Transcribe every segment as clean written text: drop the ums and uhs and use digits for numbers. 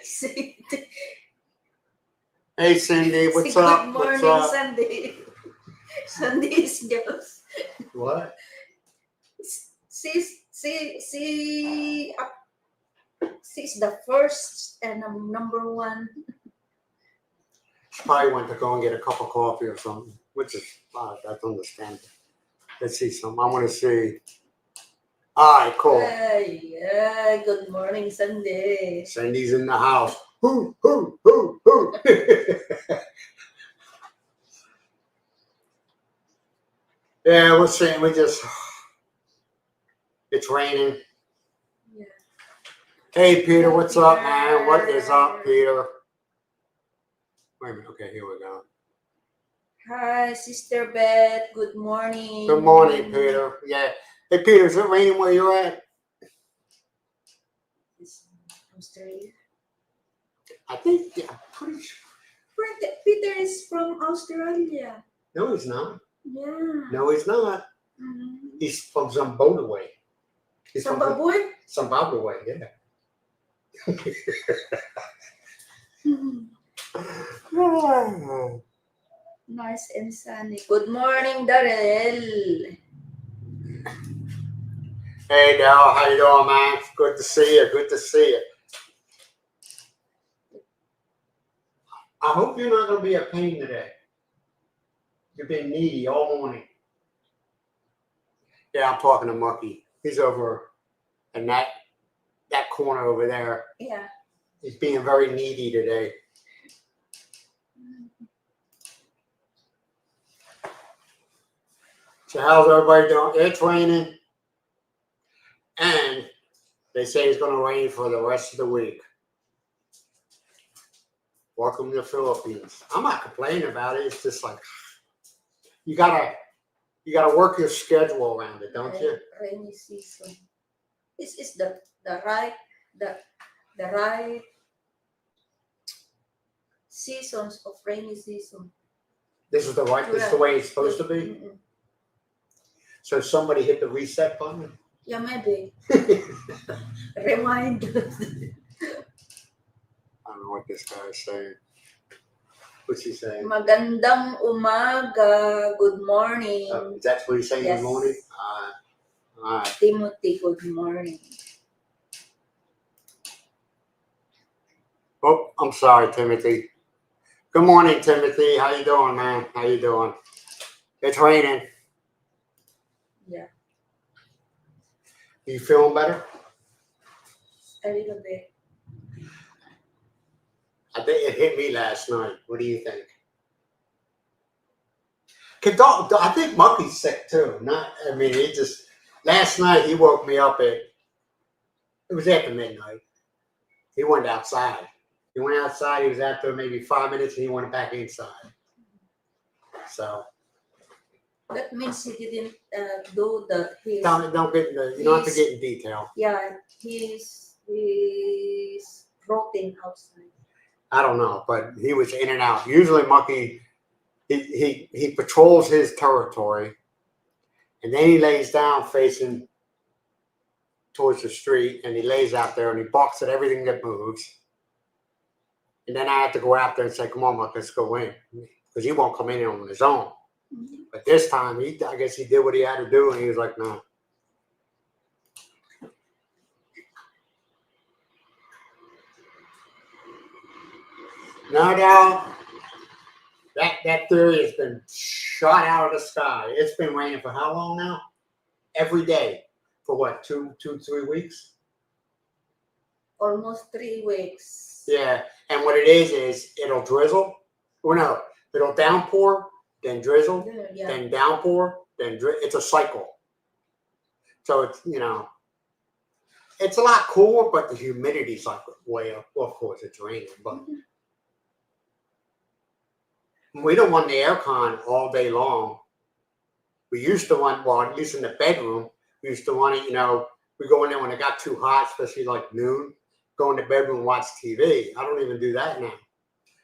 See, Hey, Cindy, what's up? good What's morning, up? Sunday. Sunday is just What? she's the first and number one. She probably went to go and get a cup of coffee or something, which is, that's understandable. Let's see some. I want to see. All right, cool. Yeah, good morning, Sunday. Cindy's in the house. Hoo, hoo, hoo, hoo. Yeah, we're saying it's raining. Yeah. Hey, Peter, Hi, what's up, man? What is up, Peter. Peter? Wait a minute. Okay, here we go. Hi, Sister Beth. Good morning. Good morning, Peter. Yeah. Hey, Peter, is it raining where you're at? It's Australia. I think, yeah, I'm pretty sure. Brent, Peter is from Australia. No, he's not. Yeah. No, he's not. Mm-hmm. He's from Zimbabwe. He's Zimbabwe? From Zimbabwe, yeah. Nice and sunny. Good morning, Darrell. Hey, Dal, how you doing, man? Good to see you. Good to see you. I hope you're not going to be a pain today. You've been needy all morning. Yeah, I'm talking to Mucky. He's over in that corner over there. Yeah. He's being very needy today. So how's everybody doing? It's raining. And they say it's going to rain for the rest of the week. Welcome to the Philippines. I'm not complaining about it. It's just like you gotta work your schedule around it, don't you? Rainy season. This is the right seasons of rainy season. This is the way it's supposed to be. Mm-mm. So somebody hit the reset button. Yeah, maybe. Remind us. I don't know what this guy is saying. What's he saying? Magandang umaga. Good morning. That's what he's saying. Yes. Good morning. All right. Timothy, good morning. Oh, I'm sorry, Timothy. Good morning, Timothy. How you doing, man? How you doing? It's raining. Yeah. You feeling better? A little bit. I think it hit me last night. What do you think? I think Monkey's sick too. He just last night he woke me up it was after midnight. He went outside. He went outside. He was out there maybe 5 minutes, and he went back inside. So that means he didn't do the. Don't get you don't have to get in detail. Yeah, he's rotting outside. I don't know, but he was in and out. Usually, Monkey. He patrols his territory, and then he lays down facing towards the street, and he lays out there and he barks at everything that moves. And then I have to go out there and say, "Come on, Muck, let's go in," because he won't come in on his own. Mm-hmm. But this time, I guess he did what he had to do, and he was like, "No." No doubt. That theory has been shot out of the sky. It's been raining for how long now? Every day. For what, 3 weeks? Almost 3 weeks. Yeah, and what it is it'll drizzle. Well, no, it'll downpour, then drizzle, then downpour, then it's a cycle. So it's, it's a lot cooler, but the humidity's like way up. Well, of course, it's raining, but we don't want the aircon all day long. We used to want, well, at least in the bedroom, we used to want it, we go in there when it got too hot, especially like noon, go in the bedroom and watch TV. I don't even do that now.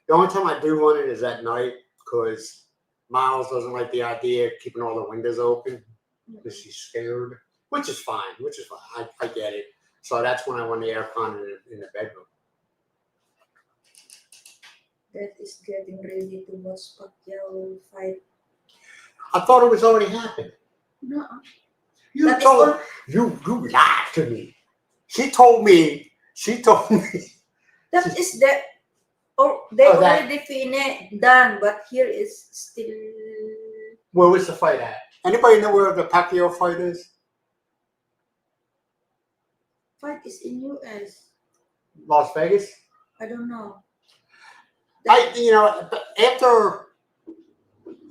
The only time I do run it is at night because Myles doesn't like the idea of keeping all the windows open because she's scared, which is fine. I get it. So that's when I run the aircon in the bedroom. Brent is getting ready to watch Pacquiao fight. I thought it was already happened. No, You that is told all. you lied to me. She told me. That is the. Or they Oh, that- already finished, done, but here is still. Where was the fight at? Anybody know where the Pacquiao fight is? Fight is in US. Las Vegas. I don't know. After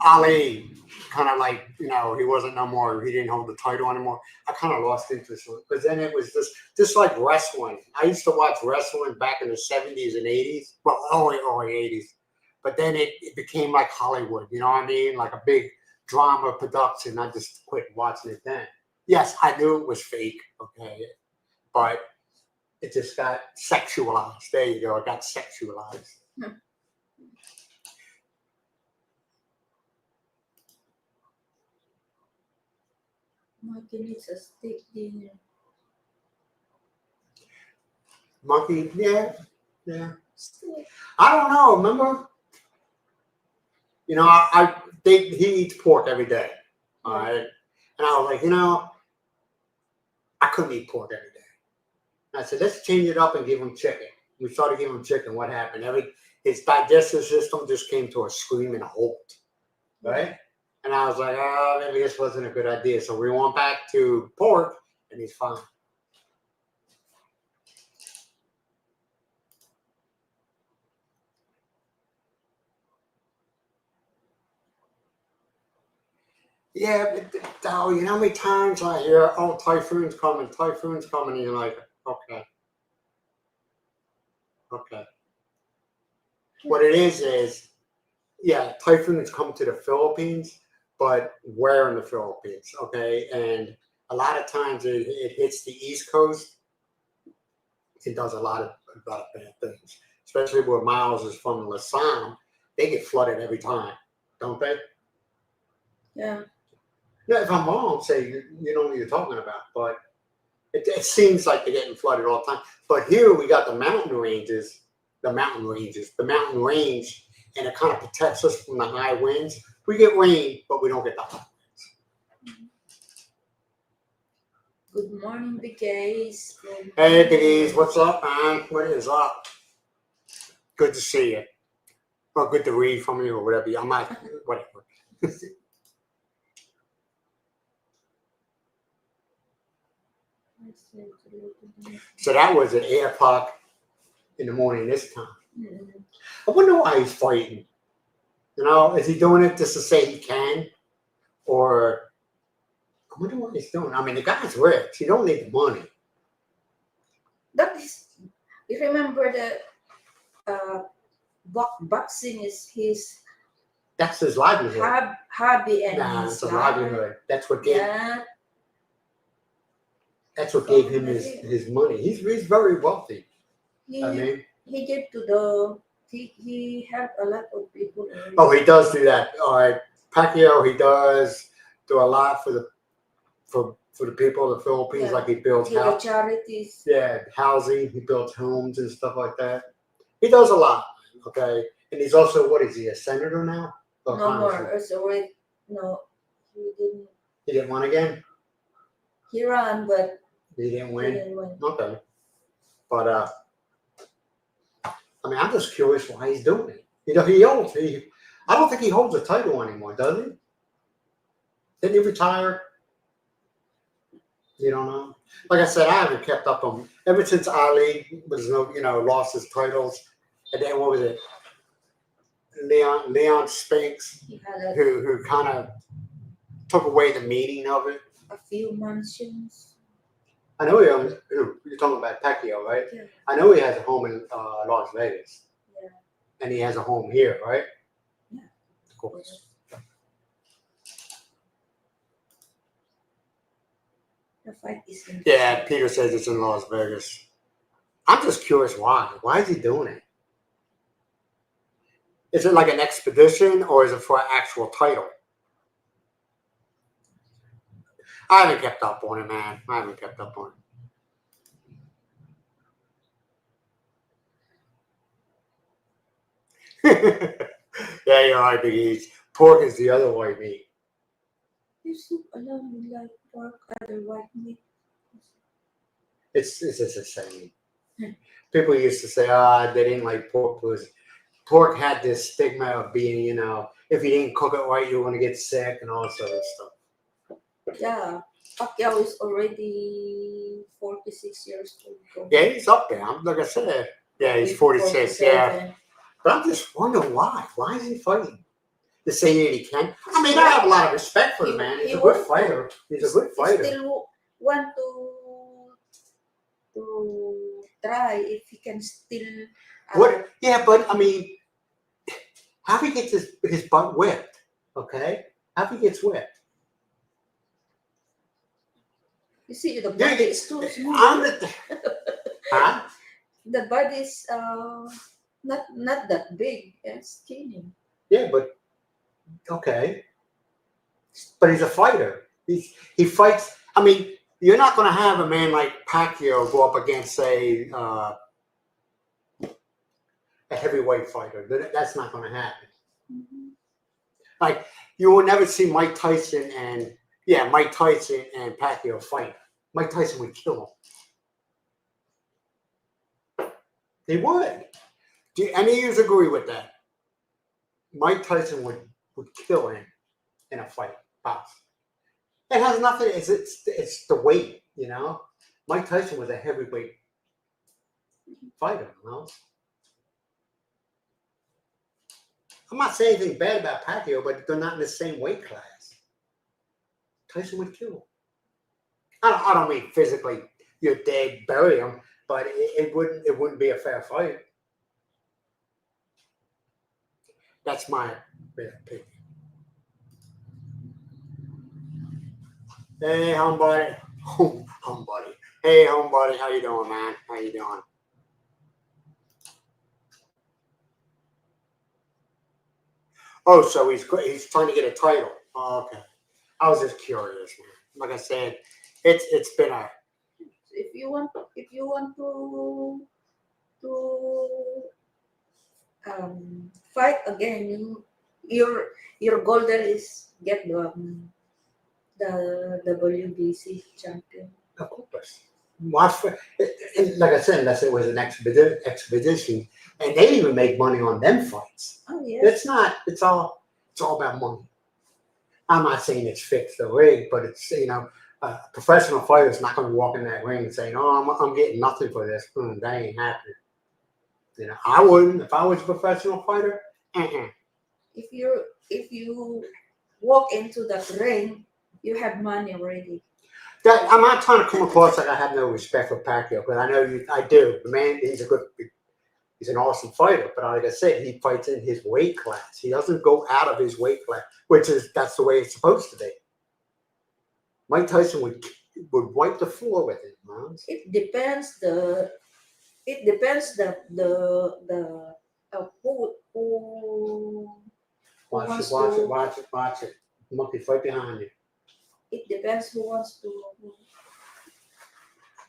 Ali kind of like, he wasn't no more, he didn't hold the title anymore, I kind of lost interest in it. Because then it was just like wrestling. I used to watch wrestling back in the 70s and 80s. Well, early 80s. But then it became like Hollywood, you know what I mean? Like a big drama production. I just quit watching it then. Yes, I knew it was fake, okay? But it just got sexualized. There you go. It got sexualized. Monkey needs a steak dinner. Monkey, yeah. Steak. I don't know. Remember? He eats pork every day. All right. And I was like, I couldn't eat pork every day. And I said, let's change it up and give him chicken. We started giving him chicken. What happened? His digestive system just came to a screaming halt. Right? And I was like, maybe this wasn't a good idea. So we went back to pork and he's fine. Yeah, but you know how many times I hear, oh, typhoon's coming, and you're like, okay. What it is, yeah, typhoons come to the Philippines, but where in the Philippines, okay? And a lot of times it hits the East Coast. It does a lot of bad things, especially where Myles is from Luzon. They get flooded every time, don't they? Yeah. No, if I'm wrong, say you know what you're talking about, but it seems like they're getting flooded all the time. But here we got the mountain range, and it kind of protects us from the high winds. We get rain, but we don't get the high winds. Good morning, Big Ace. Hey, Big E's, what's up, man? What is up? Good to see you. Or good to read from you, or whatever. I'm not, whatever. So that was at 8 o'clock in the morning this time. Mm-hmm. I wonder why he's fighting. Is he doing it just to say he can? Or I wonder what he's doing. I mean, the guy's rich. He don't need the money. That is, you remember that boxing is his That's his livelihood. hobby and It's a livelihood. That's what gave. Yeah. That's what gave him his money. He's very wealthy. He gave to the he helped a lot of people. Oh, he does do that. All right, Pacquiao. He does do a lot for the people of the Philippines. Like he builds the charities. Yeah, housing. He builds homes and stuff like that. He does a lot. Okay, and he's also, what is he, a senator now? No more. No, he didn't. He didn't win again. He ran, but he didn't win. Okay, but I mean, I'm just curious why he's doing it. I don't think he holds a title anymore, does he? Didn't he retire? You don't know? Like I said, I haven't kept up on him ever since Ali was lost his titles, and then what was it? Leon Spinks, who kind of took away the meaning of it. A few mansions. I know he owns. You're talking about Pacquiao, right? Yeah. I know he has a home in Las Vegas. Yeah. And he has a home here, right? Yeah. Of course. The fight is in. Yeah, Peter says it's in Las Vegas. I'm just curious why. Why is he doing it? Is it like an expedition or is it for an actual title? I haven't kept up on it, man. I haven't kept up on it. Yeah, you're right, Big East. Pork is the other white meat. This soup alone like pork, other white meat. It's just the same. People used to say, ah, they didn't like pork because pork had this stigma of being, if you didn't cook it right, you were going to get sick and all this other stuff. Yeah, Pacquiao is already 46 years old. Yeah, he's up there. Like I said, yeah, he's 46. Yeah, 47. but I'm just wondering why. Why is he fighting? To say that he can. I mean, I have a lot of respect for the man. He's a good fighter. He's a good fighter. He still want to try if he can still. What? Yeah, but I mean, how he gets his butt whipped? Okay, how he gets whipped? You see, the body is too small. Huh? The body is not that big and skinny. Yeah, but okay. But he's a fighter. He fights. I mean, you're not going to have a man like Pacquiao go up against, say, a heavyweight fighter. That's not going to happen. Mm-hmm. Like, you will never see Mike Tyson and Pacquiao fight. Mike Tyson would kill him. He would. Do any of you agree with that? Mike Tyson would kill him in a fight. It has nothing. It's the weight, Mike Tyson was a heavyweight fighter, I'm not saying anything bad about Pacquiao, but they're not in the same weight class. Tyson would kill him. I don't mean physically, you're dead, bury him, but it wouldn't be a fair fight. That's my opinion. Hey, homebody. Homebody. Hey, homebody. How you doing, man? How you doing? Oh, so he's trying to get a title. Oh, okay. I was just curious, man. Like I said, it's been a. If you want to fight again, your goal there is get the WBC champion. Of course. Like I said, unless it was an expedition, and they even make money on them fights. Oh yes. It's not. It's all about money. I'm not saying it's fixed or rigged, but it's a professional fighter's not going to walk in that ring and say, "No, I'm getting nothing for this." That ain't happening. I wouldn't if I was a professional fighter. If you walk into that ring, you have money already. I'm not trying to come across like I have no respect for Pacquiao, but I know I do. The man, he's an awesome fighter, but like I said, he fights in his weight class. He doesn't go out of his weight class, that's the way it's supposed to be. Mike Tyson would wipe the floor with him, Myles. It depends the who Watch it. Monkey fight behind you. It depends who wants to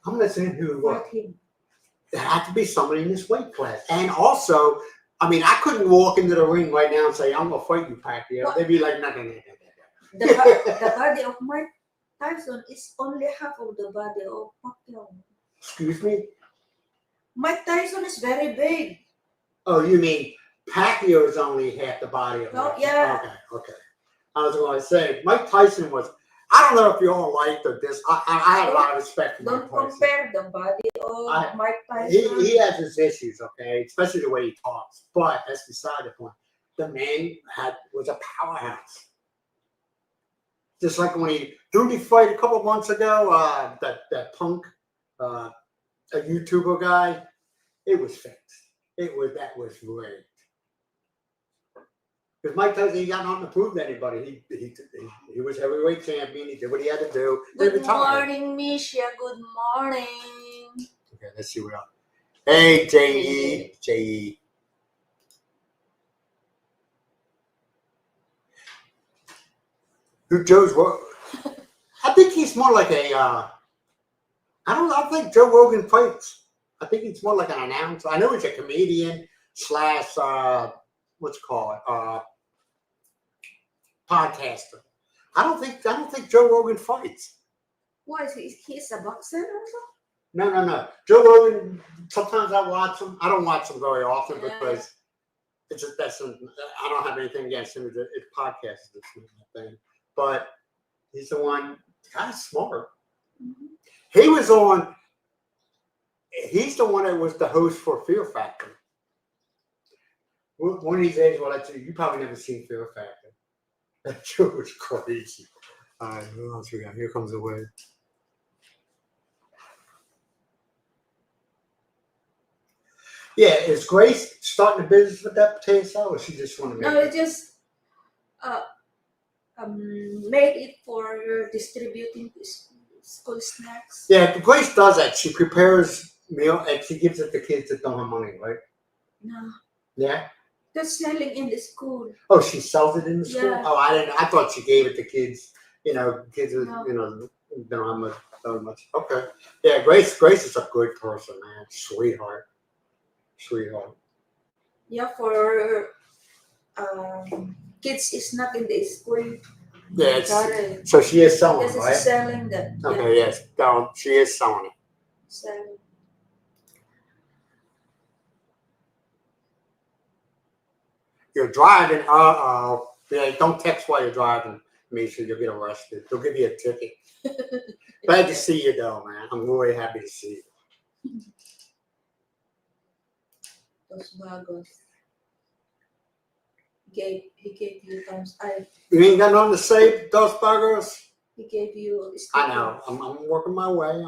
I'm not saying who fight him. It had to be somebody in this weight class. And also, I mean, I couldn't walk into the ring right now and say, I'm going to fight you, Pacquiao. They'd be like, no. The body of Mike Tyson is only half of the body of Pacquiao. Excuse me? Mike Tyson is very big. Oh, you mean Pacquiao is only half the body of No, Mike? yeah. Okay. I was going to say, Mike Tyson was, I don't know if you all liked this. I have a lot of respect for Mike Tyson. Don't compare the body of Mike Tyson. He has his issues, okay, especially the way he talks. But that's beside the point. The man was a powerhouse. Just like when he fight a couple months ago, that punk, a YouTuber guy, it was fixed. That was great. Because Mike Tyson, he got nothing to prove to anybody. He was heavyweight champion. He did what he had to do. Good morning, Misha. Good morning. Okay, let's see what else. Hey, J.E. Who Joe's what? I think he's more like I don't think Joe Rogan fights. I think he's more like an announcer. I know he's a comedian / what's it called? Podcaster. I don't think Joe Rogan fights. Why is he's a boxer also? No. Joe Rogan. Sometimes I watch him. I don't watch him very often Yeah. because I don't have anything against him. It's podcast. It's not my thing. But he's the one. The guy's smart. Mhm. He was on. He's the one that was the host for Fear Factor. One of these days, well, you probably never seen Fear Factor. That show was crazy. All right, who else we got? Here comes the wave. Yeah, is Grace starting a business with that potato salad, or she just want to make No, it? it just uh, made it for distributing to school snacks. Yeah, Grace does that. She prepares meal and she gives it to kids that don't have money, right? No, Yeah. that's selling in the school. Oh, she sells it in the school. Yeah. Oh, I didn't. I thought she gave it to kids. Kids who No. don't have much. Okay. Yeah, Grace is a good person, man. Sweetheart. Yeah, for kids is not in the school. Yeah, Sorry. so she is selling, Because right? it's selling that. Okay, yes. No, she is selling it. Selling. You're driving. Uh-oh. Yeah, don't text while you're driving. Make sure you'll get arrested. They'll give you a ticket. Glad to see you, though, man. I'm really happy to see you. Those bagos. He gave you times. You ain't got nothing to say, Dos Buggers? He gave you. I know. I'm working my way.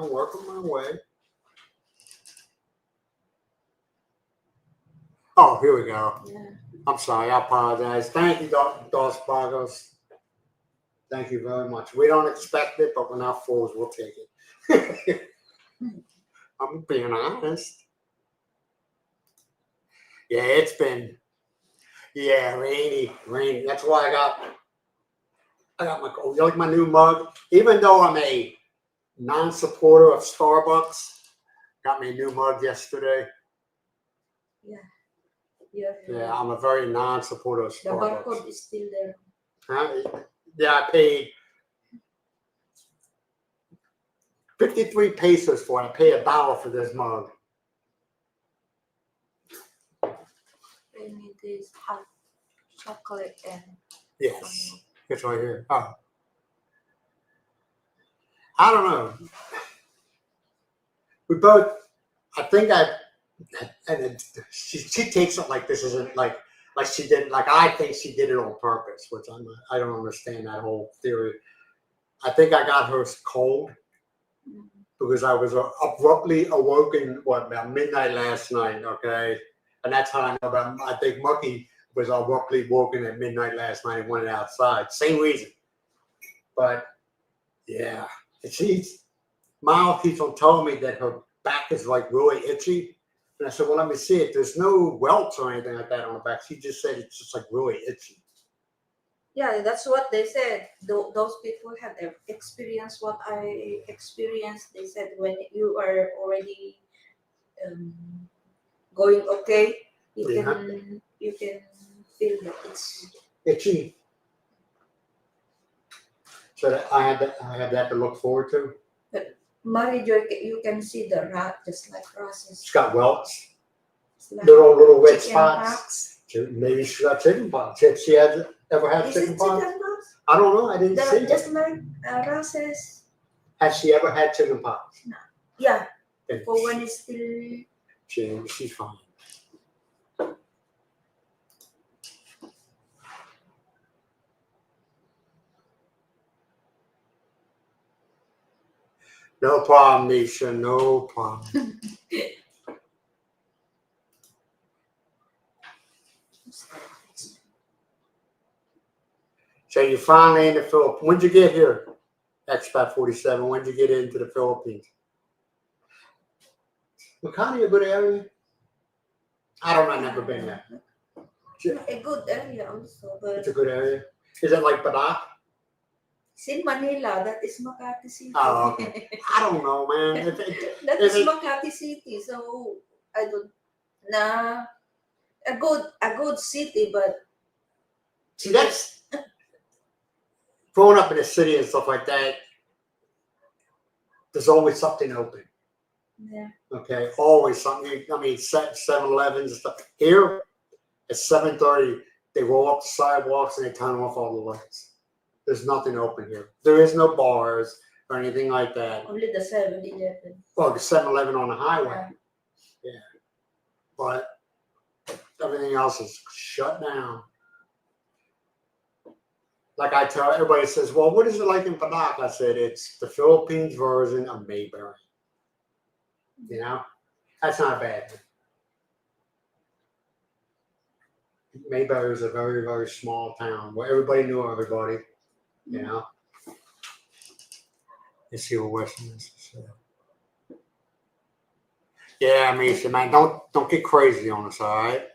Oh, here we go. Yeah. I'm sorry. I apologize. Thank you, Dos Buggers. Thank you very much. We don't expect it, but we're not fools. We'll take it. I'm being honest. Yeah, it's been rainy. That's why I got my. You like my new mug? Even though I'm a non-supporter of Starbucks, got me a new mug yesterday. Yeah, I'm a very non-supporter of The Starbucks. barcode is still there. Huh? Yeah, I paid 53 pesos for it. I paid $1 for this mug. I need this hot chocolate and. Yes, it's right here. Oh, I don't know. We both. I think she takes it like this isn't like she did. Like I think she did it on purpose, which I don't understand that whole theory. I think I got her cold because I was abruptly awoken about midnight last night. Okay, and that's how I know about. I think Mucky was abruptly woken at midnight last night and went outside. Same reason, but yeah, Myles keeps on telling me that her back is like really itchy. And I said, well, let me see it. There's no welts or anything like that on the back. She just said it's just like really itchy. Yeah, that's what they said. Those people have experienced what I experienced. They said when you are already going okay, you can feel that it's itchy. So that I have that to look forward to. Mary, you can see the rat just like roses. She's got welts, Like little red chicken spots. pox. Maybe she's got chicken pox. If she has ever had Is chicken it pox? chicken pox? I don't know. I didn't see Just it. like roses. Has she ever had chicken pox? No. Yeah. Then For when it's still. she's fine. No problem, Misha. No problem. So you finally in the Philippines. When'd you get here? Expat 47. When'd you get into the Philippines? Makati, a good area? I don't know. I've never been there. A good area also, but It's a good area. Is it like Badak? it's in Manila. That is Makati City. Oh, okay. I don't know, man. That is Makati City. So I don't. Nah. a good city, but See, that's growing up in a city and stuff like that. There's always something open. yeah. Okay, always something. I mean, 7-Elevens and stuff. Here at 7:30, they roll up the sidewalks and they turn off all the lights. There's nothing open here. There is no bars or anything like that. Only the 7-Eleven. Well, the 7-Eleven on the highway, Yeah. but everything else is shut down. Like I tell everybody, says, "Well, what is it like in Panak?" I said, "It's the Philippines version of Mayberry." You know, that's not bad. Mayberry is a very, very small town where everybody knew everybody. You know. Let's see what Western is. Yeah, I mean, so, man, don't get crazy on us, all right?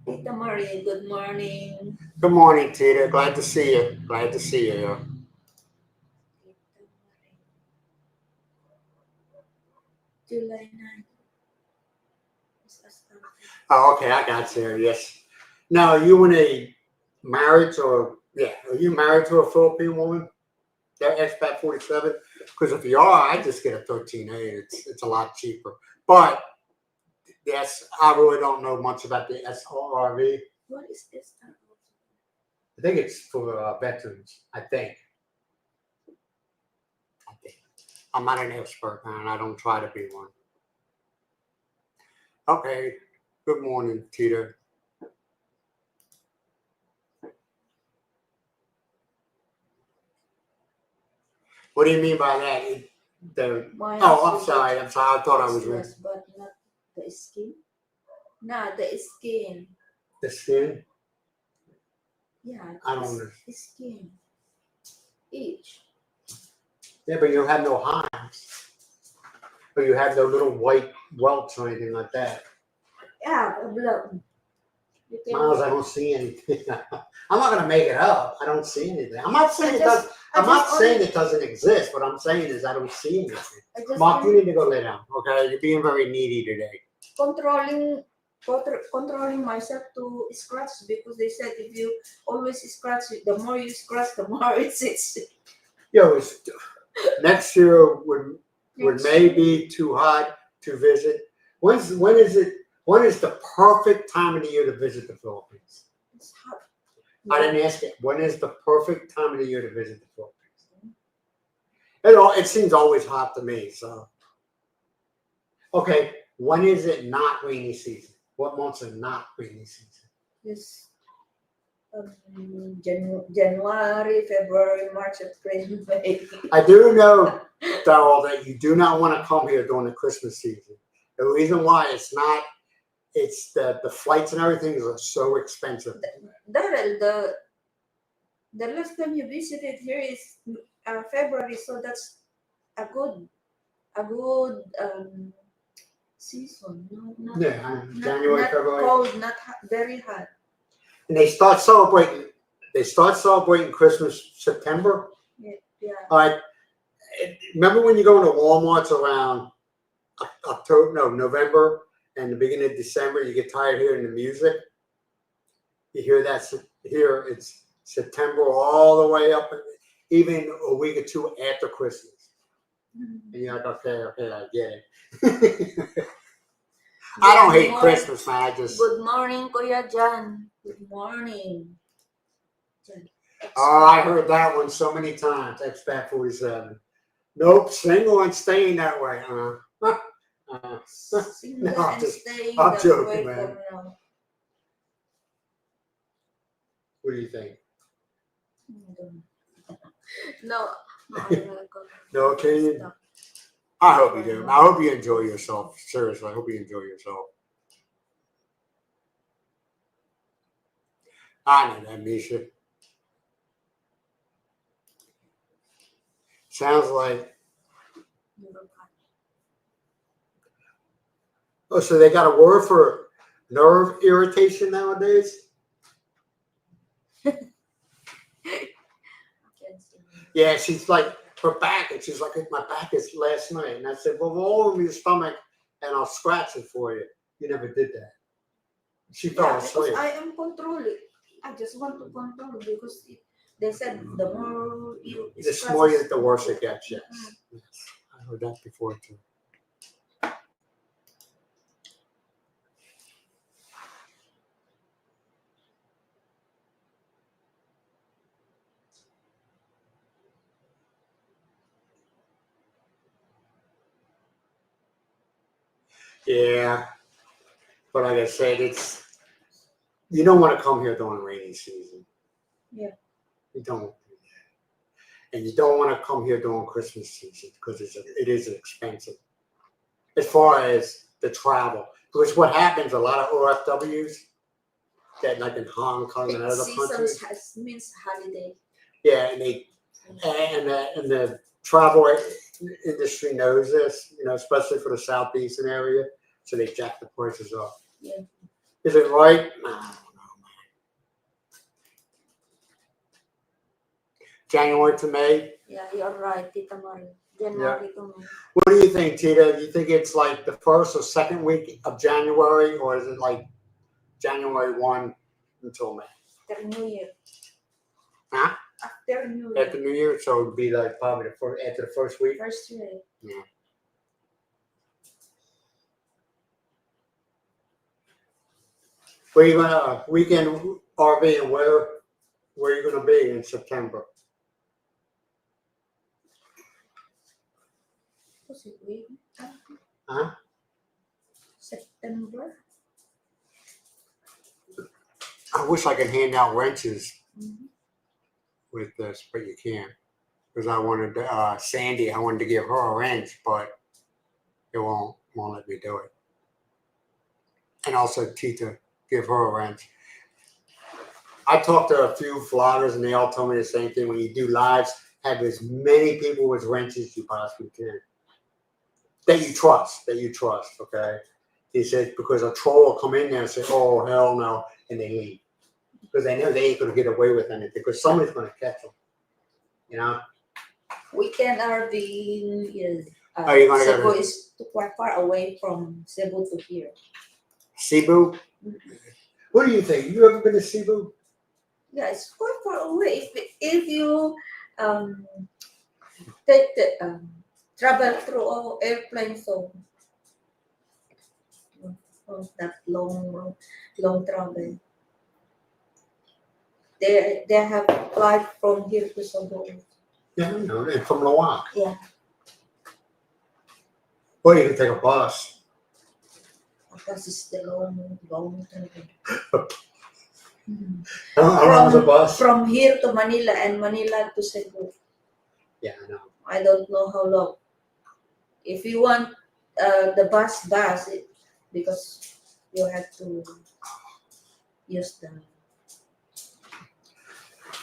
Tita Marie, good morning. Good morning, Tita. Glad to see you. Glad to see you. July 9. Oh, okay, I got you. Yes. Now, are you in a marriage or are you married to a Philippine woman? That expat 47? Because if you are, I just get a 13A. It's a lot cheaper. But yes, I really don't know much about the SRV. What is this? I think it's for veterans. I think. I'm not an expert, man. I don't try to be one. Okay. Good morning, Tita. What do you mean by that? I'm sorry. I'm sorry. I thought I was right. But not the skin. Nah, the skin. The skin? Yeah. I don't know. Skin. Each. Yeah, but you have no hives. Or you have no little white welts or anything like that. Yeah, blood. Myles, I don't see anything. I'm not gonna make it up. I don't see anything. I'm not saying it doesn't exist. What I'm saying is I don't see anything. Mark, you need to go lay down. Okay, you're being very needy today. Controlling myself to scratch because they said if you always scratch, the more you scratch, the more it's itchy. Yo, next year would May be too hot to visit? When is the perfect time of the year to visit the Philippines? It's hot. I didn't ask it. When is the perfect time of the year to visit the Philippines? It seems always hot to me. So, okay, when is it not rainy season? What months are not rainy season? Yes. January, February, March, April, May. I do know, Darrell, that you do not want to come here during the Christmas season. The reason why it's the flights and everything are so expensive. Darrell, the last time you visited here is February, so that's a good season. No, January, not February. Cold, not hot, very hot. And they start celebrating Christmas September. Yeah. All right. Remember when you go into Walmart's around November and the beginning of December, you get tired of hearing the music. You hear that here. It's September all the way up, even a week or two after Christmas. And you're like, okay, I get it. I don't hate Christmas, man. Good morning, Kuya Jan. Good morning. Oh, I heard that one so many times. Expat 47. Nope, single and staying that way. Single and staying I'm that joking, way man. for now. What do you think? No. No opinion? I hope you do. I hope you enjoy yourself. Seriously, I hope you enjoy yourself. I know that, Misha. Sounds like. Oh, so they got a word for nerve irritation nowadays? Yeah, she's like, her back, and she's like, my back is last night. And I said, well, all of your stomach and I'll scratch it for you. You never did that. She fell Yeah, because asleep. I am controlling. I just want to control because they said the more you The scratch, more you, the worse it gets. Yes. Yes. I heard that before too. Yeah, but like I said, it's you don't want to come here during rainy season. Yeah. You don't. And you don't want to come here during Christmas season because it is expensive as far as the travel. Because what happens, a lot of OFWs that like in Hong Kong and other countries, means holiday. yeah, and the travel industry knows this, especially for the southeastern area, so they jack the prices up. Yeah. Is it right? I don't know. January to May. Yeah, you're right, Tita Marie. January to May. What do you think, Tita? Do you think it's like the first or second week of January, or is it like January 1 until May? After New Year. Huh? After New Year. After New Year, so it would be like probably after the first week. First year. Yeah. Where you gonna weekend RV and where are you gonna be in September? Was it week? Huh? September. I wish I could hand out wrenches Mm-hmm. with this, but you can't. Because I wanted Sandy, I wanted to give her a wrench, but it won't let me do it. And also Tita, give her a wrench. I talked to a few vloggers and they all told me the same thing. When you do lives, have as many people with wrenches as you possibly can. That you trust, okay? He said, because a troll will come in there and say, oh, hell no, and they leave. Because they know they ain't going to get away with anything, because somebody's going to catch them. Weekend RV is Are you gonna Cebu is quite far away from Cebu to here. Cebu? Mm-hmm. What do you think? You ever been to Cebu? Yeah, it's quite far away. If you take the travel through airplane, so that long travel. They have flight from here to Cebu. Yeah, I know. And from Lawak. Yeah. Or you can take a bus. Because it's the long travel. How long is a bus? From here to Manila and Manila to Cebu. Yeah, I know. I don't know how long. If you want the bus, because you have to use the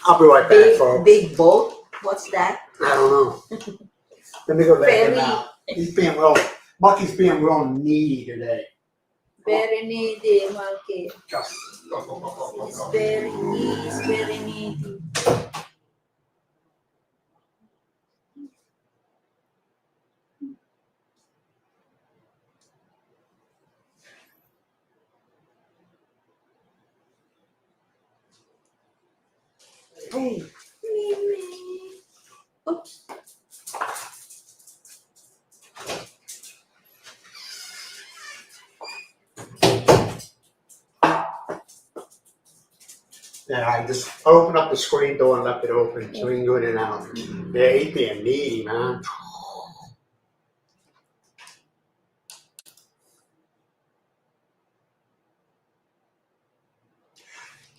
I'll be right back, folks. big boat. What's that? I don't know. Let me go back Ferry. now. Bucky's being real needy today. Very needy, Malky. Just He's very needy. Hey, Mimi. Oops. yeah, I just opened up the screen door and left it open so we can go in and out. Yeah, he's being needy, man.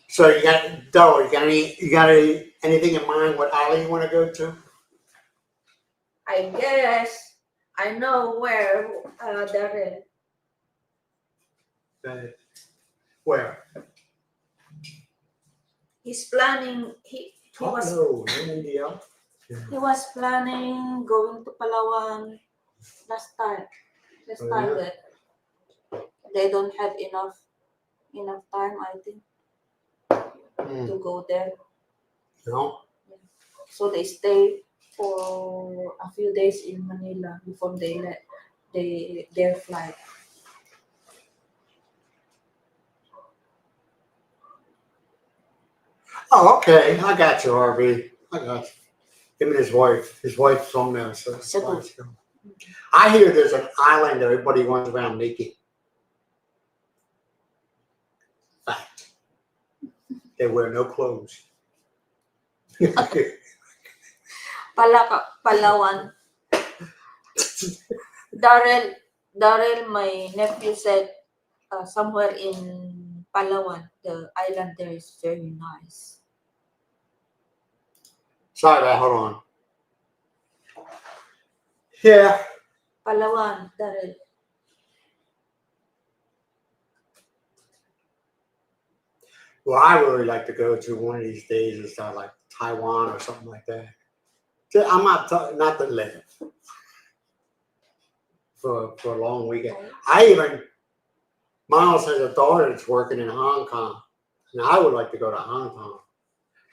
So you got anything in mind what alley you want to go to? I guess I know where there is. Where? He's planning. He was No India. he was planning going to Palawan last time. Last Oh, time yeah? that they don't have enough time, I think, to go there. No. So they stay for a few days in Manila before they left. their flight. Oh, okay. I got you, RB. I got you. Him and his wife. His wife's from there, so that's Cebu. why it's going. I hear there's an island that everybody runs around naked. Fact. They wear no clothes. Palawan. Darrell, my nephew said somewhere in Palawan, the island there is very nice. Sorry, man. Hold on. Yeah. Palawan, Darrell. Well, I really like to go to one of these days and start like Taiwan or something like that. I'm not not to live for a long weekend. Myles has a daughter that's working in Hong Kong, and I would like to go to Hong Kong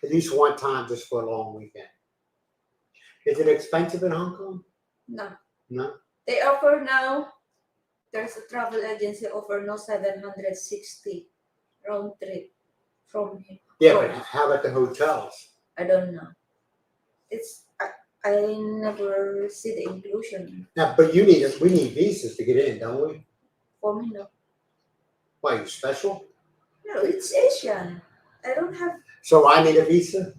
at least one time just for a long weekend. Is it expensive in Hong Kong? No. No. They offer now. There's a travel agency offer now 760 round trip from here. Yeah, but how about the hotels? I don't know. I never see the inclusion. Yeah, but we need visas to get in, don't we? For me, no. Why, you special? No, it's Asian. I don't have. So I need a visa?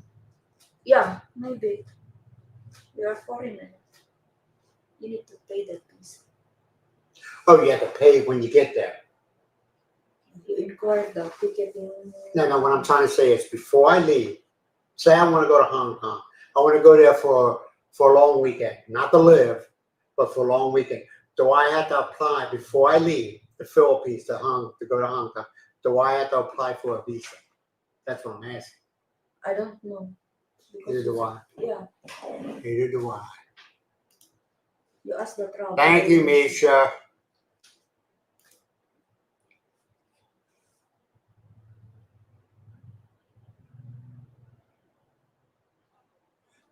Yeah, maybe. You're a foreigner. You need to pay that piece. Oh, you have to pay when you get there. You inquire the ticketing. No, what I'm trying to say is before I leave, say I want to go to Hong Kong. I want to go there for a long weekend, not to live, but for a long weekend. Do I have to apply before I leave the Philippines to go to Hong Kong? Do I have to apply for a visa? That's what I'm asking. I don't know. Neither do I. Yeah. Neither do I. You ask the travel. Thank you, Misha.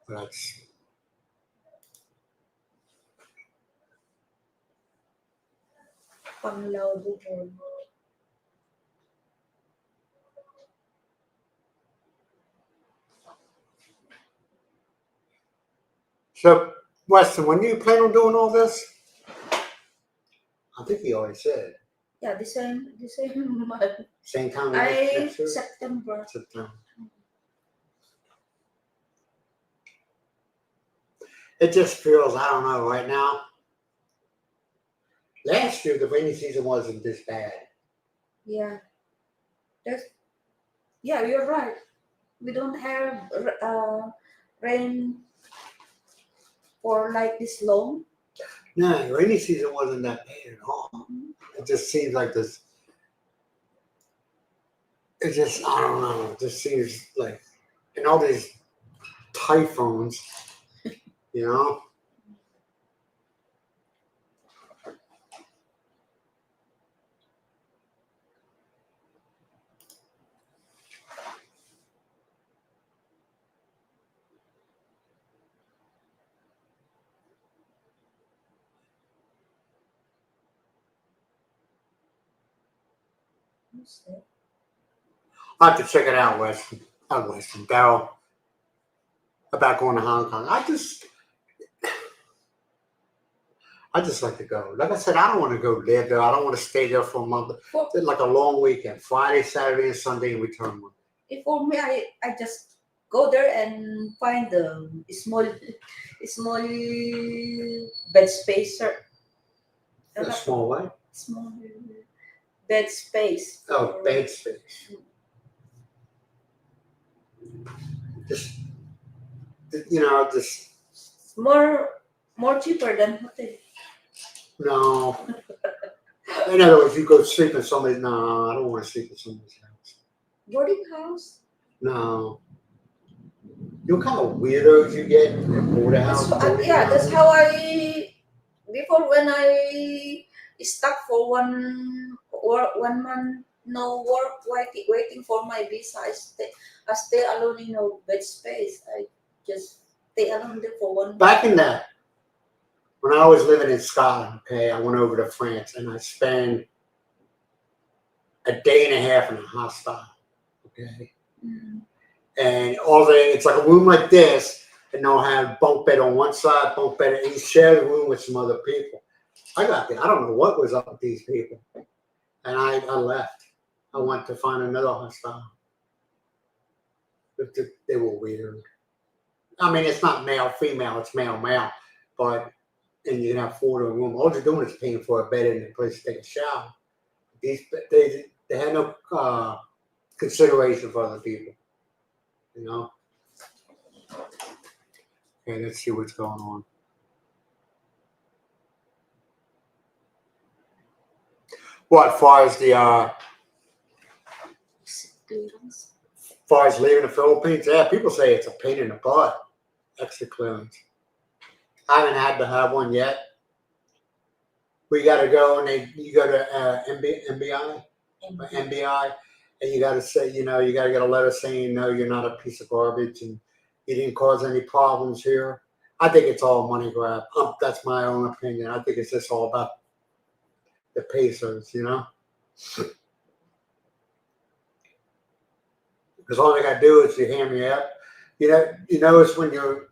That's Panglao Bohol. so. Weston, when do you plan on doing all this? I think he already said. Yeah, the same month. Same time September. September. It just feels, I don't know, right now. Last year, the rainy season wasn't this bad. Yeah. Yeah, you're right. We don't have rain for like this long. No, rainy season wasn't that bad at all. It just seems like this. It just, I don't know. It just seems like, and all these typhoons, you know. I have to check it out, Weston. Not Weston, Daryl. About going to Hong Kong. I just like to go. Like I said, I don't want to go live there. I don't want to stay there for a month. It's like a long weekend, Friday, Saturday, and Sunday, and return one. For me, I just go there and find the small bed space. A small way. Small bed space. Oh, bed space. Just more cheaper than hotel. No. In other words, you go sleep in somebody's. No, I don't want to sleep in somebody's house. Boarding house. No. You know what kind of weirdos you get in boarding house? That's how I. Before when I stuck for one month, no work, waiting for my visa. I stay alone in no bed space. I just stay alone there for 1 month. Back in that, when I was living in Scotland, okay, I went over to France and I spent a day and a half in a hostel, okay? Mm. And it's like a room like this, and they'll have bunk bed on one side, bunk bed, and you share the room with some other people. I got there. I don't know what was up with these people. And I left. I went to find another hostel. They were weird. I mean, it's not male, female, it's male, male. But, and you can have 4 in a room. All you're doing is paying for a bed and a place to take a shower. They had no consideration for other people. You know? Okay, let's see what's going on. What, as far as the Clearance. far as leaving the Philippines, yeah, people say it's a pain in the butt, exit clearance. I haven't had to have one yet. We got to go and you go to MBI, and you got to say, you got to get a letter saying, no, you're not a piece of garbage and you didn't cause any problems here. I think it's all money grab. That's my own opinion. I think it's just all about the pesos, because all they got to do is you hand me up. You notice when you're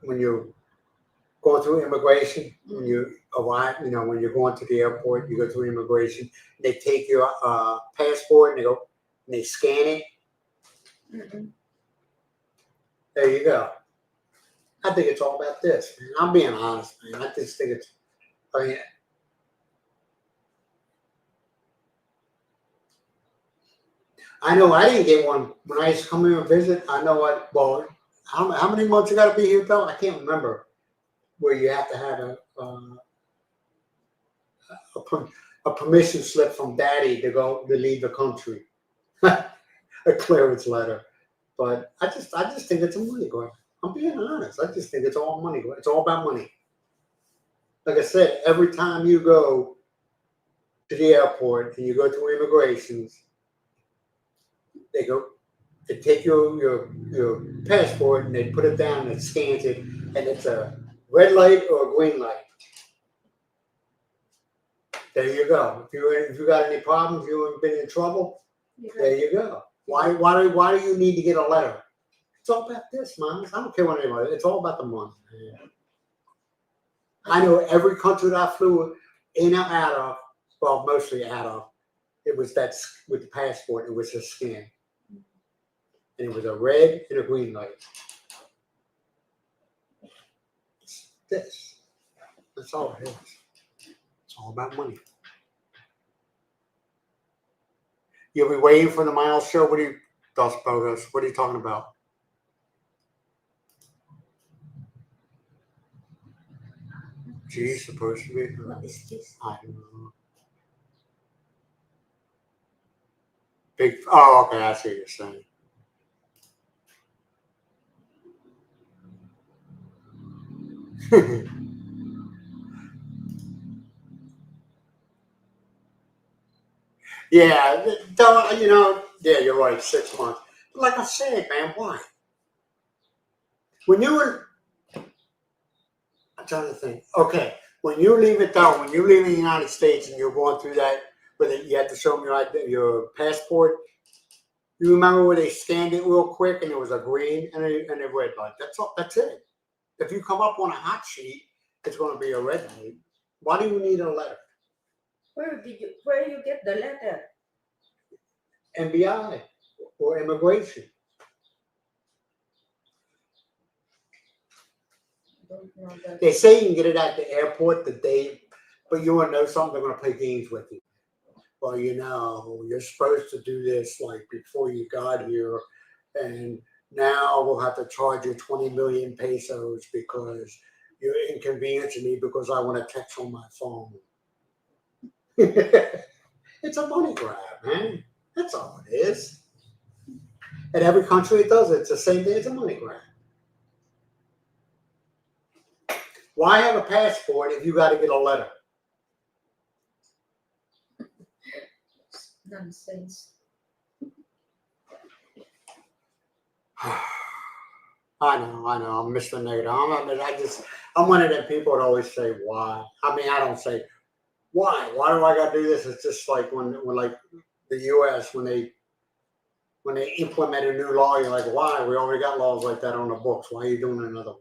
going through immigration, when you arrive, when you're going to the airport, you go through immigration, they take your passport and they scan it. Mm-mm. There you go. I think it's all about this, man. I'm being honest, man. I just think I know I didn't get one when I used to come here and visit. I know how many months you got to be here, though? I can't remember where you have to have a permission slip from daddy to leave the country, a clearance letter. But I just think it's a money grab. I'm being honest. I just think it's all money. It's all about money. Like I said, every time you go to the airport and you go through immigrations, they take your passport and they put it down and it scans it, and it's a red light or a green light. There you go. If you got any problems, you haven't been in trouble. Yeah. There you go. Why do you need to get a letter? It's all about this, Myles. I don't care what anybody. It's all about the money. Man. I know every country that I flew in or out of, well, mostly out of, it was that with the passport. It was a scan, and it was a red and a green light. It's this. That's all it is. It's all about money. You'll be waiting for the Myles show. What do you thoughts about us? What are you talking about? She's supposed to be. What is this? I don't know. Big. Oh, okay. I see what you're saying. Yeah, yeah, you're right. 6 months. But like I said, man, why? When you were, I'm trying to think. Okay, when you leave the United States and you're going through that, where you had to show them your passport. You remember where they scanned it real quick and it was a green and a red light. That's all. That's it. If you come up on a hot sheet, it's going to be a red light. Why do you need a letter? Where you get the letter? MBI or immigration. Don't know that. They say you can get it at the airport the day, but you want to know something, they're going to play games with you. Well, you're supposed to do this like before you got here, and now we'll have to charge you 20 million pesos because you're inconveniencing me because I want to text on my phone. It's a money grab, man. That's all it is. And every country it does it. It's the same thing. It's a money grab. Why have a passport if you got to get a letter? Nonsense. I know. I'm Mr. Negative. I'm one of them people that always say why. I mean, I don't say why. Why do I got to do this? It's just like when like the U.S. when they implement a new law, you're like, why? We already got laws like that on the books. Why are you doing another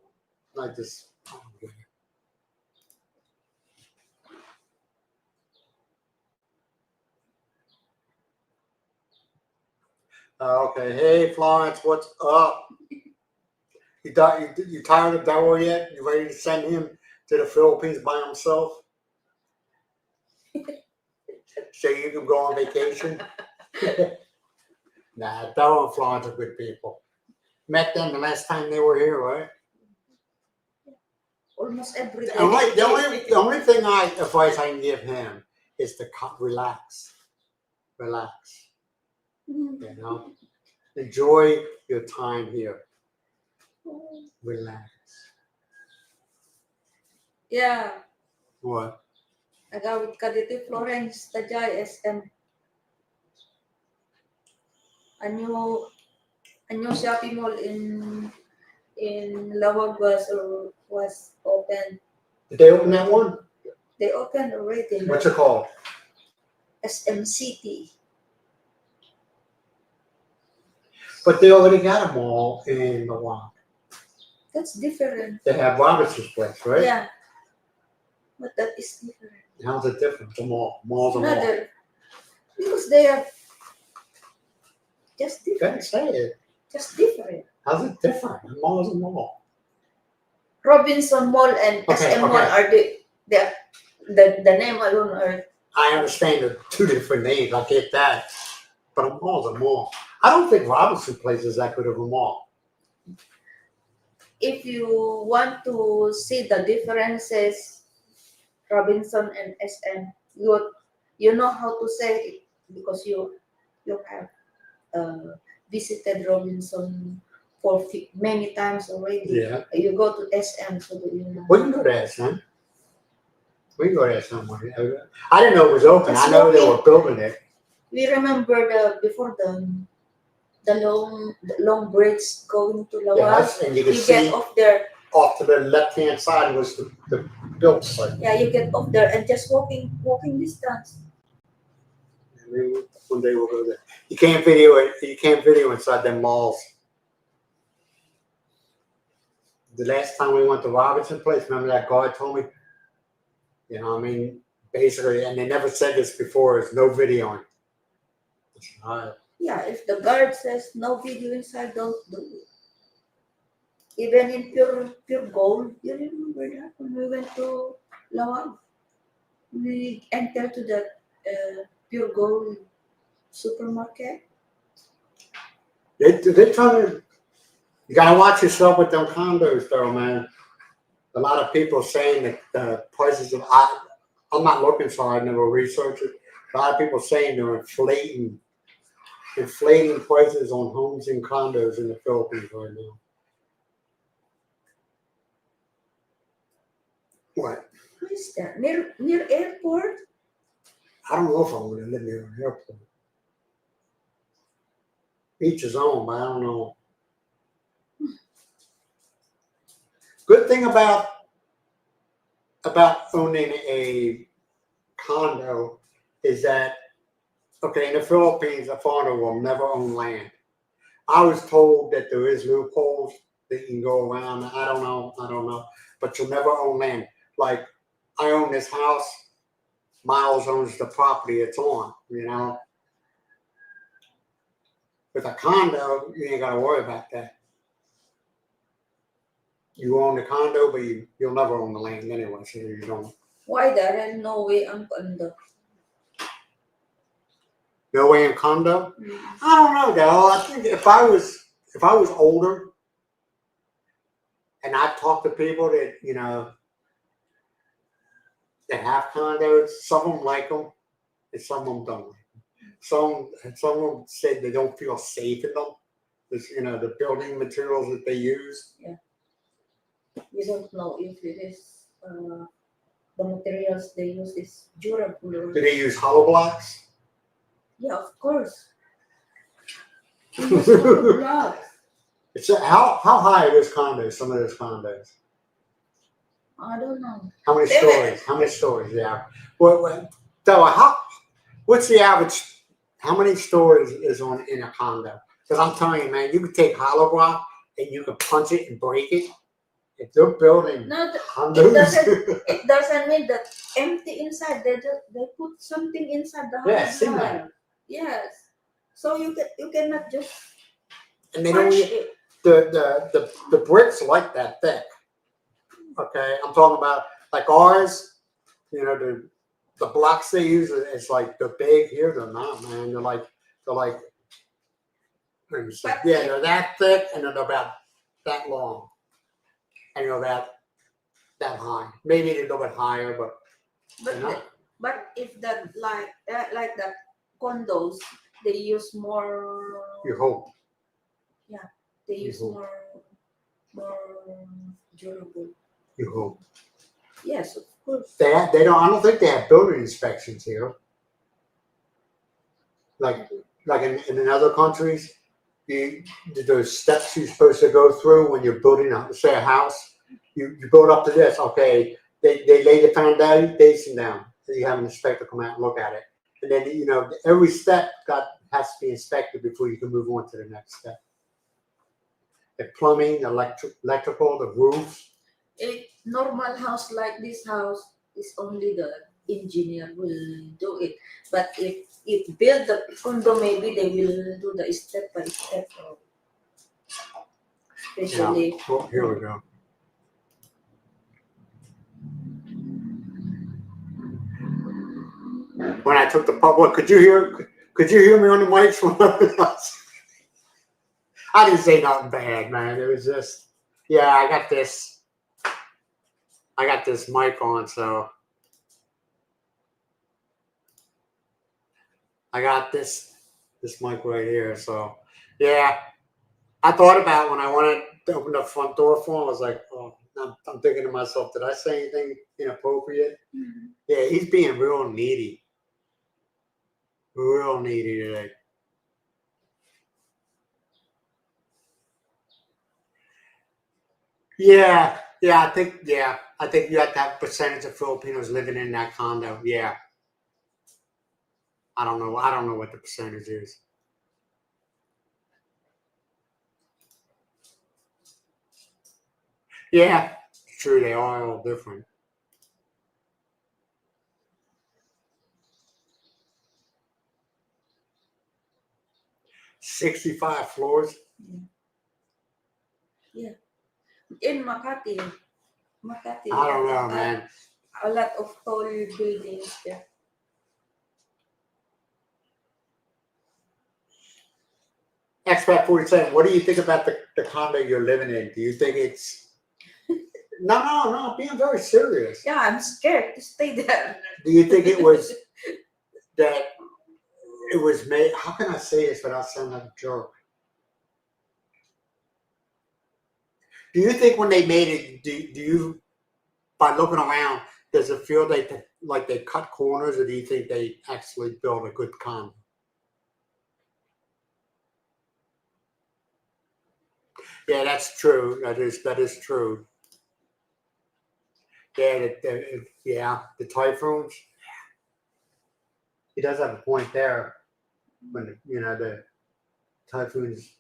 one? I just. I don't get it. Okay. Hey, Florence, what's up? You tired of Daryl yet? You ready to send him to the Philippines by himself? So you can go on vacation? Nah, Daryl and Florence are good people. Met them the last time they were here, right? Almost every day. The only thing advice I can give him is to relax. Relax. You know? Enjoy your time here. Relax. Yeah. What? Agawid ka dito, Florence, Tajay, SM. A new shopping mall in Lawag was open. Did they open that one? They opened already. What's it called? SM City. But they already got a mall in Milwaukee. That's different. They have Robertson's place, right? Yeah. But that is different. How's it different? The mall. Mall's a mall. Another. Because they are just different. Say it. Just different. How's it different? The mall is a mall. Robinson Mall and SM Mall are the name alone are. I understand they're two different names. I get that. But a mall's a mall. I don't think Robinson Place is that good of a mall. If you want to see the differences, Robinson and SM, you know how to say it because you have visited Robinson for many times already. Yeah. You go to SM, so that you know. We can go to SM. We can go to SM. I didn't know it was open. I know they were building it. We remember before the long bridge going to Lawag. Yes, and you can see get off there. Off to the left-hand side was the built site. Yeah, you get off there and just walking distance. Maybe one day we'll go there. You can't video it. You can't video inside them malls. The last time we went to Robinson Place, remember that guard told me, you know, I mean, basically, and they never said this before, is no videoing. All right. Yeah, if the guard says no video inside, don't do it. Even in pure gold, you remember that when we went to Lawag? We entered to the pure gold supermarket. They're trying to. You gotta watch yourself with them condos, though, man. A lot of people saying that the prices of I'm not looking, so I never researched it. A lot of people saying they're inflating prices on homes and condos in the Philippines right now. What? What is that? Near airport? I don't know if I'm gonna live near an airport. Each his own, but I don't know. Good thing about owning a condo is that, okay, in the Philippines, a foreigner will never own land. I was told that there is loopholes that you can go around. I don't know, but you'll never own land. Like, I own this house. Myles owns the property it's on, you know. With a condo, you ain't got to worry about that. You own the condo, but you'll never own the land anyway, so you don't. Why there? No way ang condo. No way in condo? I don't know, though. I think if I was older and I talked to people that, you know, that have condos, some of them like them and some of them don't like them. Some of them said they don't feel safe in them. This, you know, the building materials that they use. Yeah. We don't know if it is the materials they use is durable. Do they use hollow blocks? Yeah, of course. We use hollow blocks. It's how high are those condos? Some of those condos. I don't know. How many Seven. stories? How many stories? Yeah. So what's the average? How many stories is on in a condo? Because I'm telling you, man, you could take hollow block and you can punch it and break it. If they're building No, condos, it doesn't mean that empty inside. They put something inside the yeah, house. cement. Yes. So you cannot just And they don't punch get it. the bricks like that thick. Okay, I'm talking about like ours. You know the blocks they use is like they're big. Here they're not, man. They're like let me see. But Yeah, they're that thick and they're about that long and they're that high. Maybe a little bit higher, but but you know. but if that like that condos, they use more. You hope. They You use hope. more durable. You hope. Yes, of course. They don't. I don't think they have building inspections here. Like in other countries, there's steps you're supposed to go through when you're building, say, a house. You build up to this. Okay, they lay the foundation down. So you have an inspector come out and look at it, and then every step has to be inspected before you can move on to the next step. The plumbing, electrical, the roofs. A normal house like this house is only the engineer will do it. But if build the condo, maybe they will do the step by step. Especially. Yeah. Oh, here we go. When I took the public, could you hear me on the mics? I didn't say nothing bad, man. It was just, yeah, I got this mic on, so I got this mic right here. So, yeah, I thought about when I wanted to open the front door for him. I was like, oh, I'm thinking to myself, did I say anything inappropriate? Mm-hmm. Yeah, he's being real needy today. Yeah, I think you have to have a percentage of Filipinos living in that condo. Yeah, I don't know what the percentage is. Yeah, it's true. They are all different. 65 floors. Yeah. In Makati, I don't know, man. a lot of tall buildings there. Expat 47. What do you think about the condo you're living in? Do you think it's no? I'm being very serious. Yeah, I'm scared to stay there. Do you think it was that it was made? How can I say this without sounding like a jerk? Do you think when they made it, do you, by looking around, does it feel like they cut corners, or do you think they actually built a good condo? Yeah, that's true. That is true. Yeah, the typhoons. He does have a point there. When the typhoons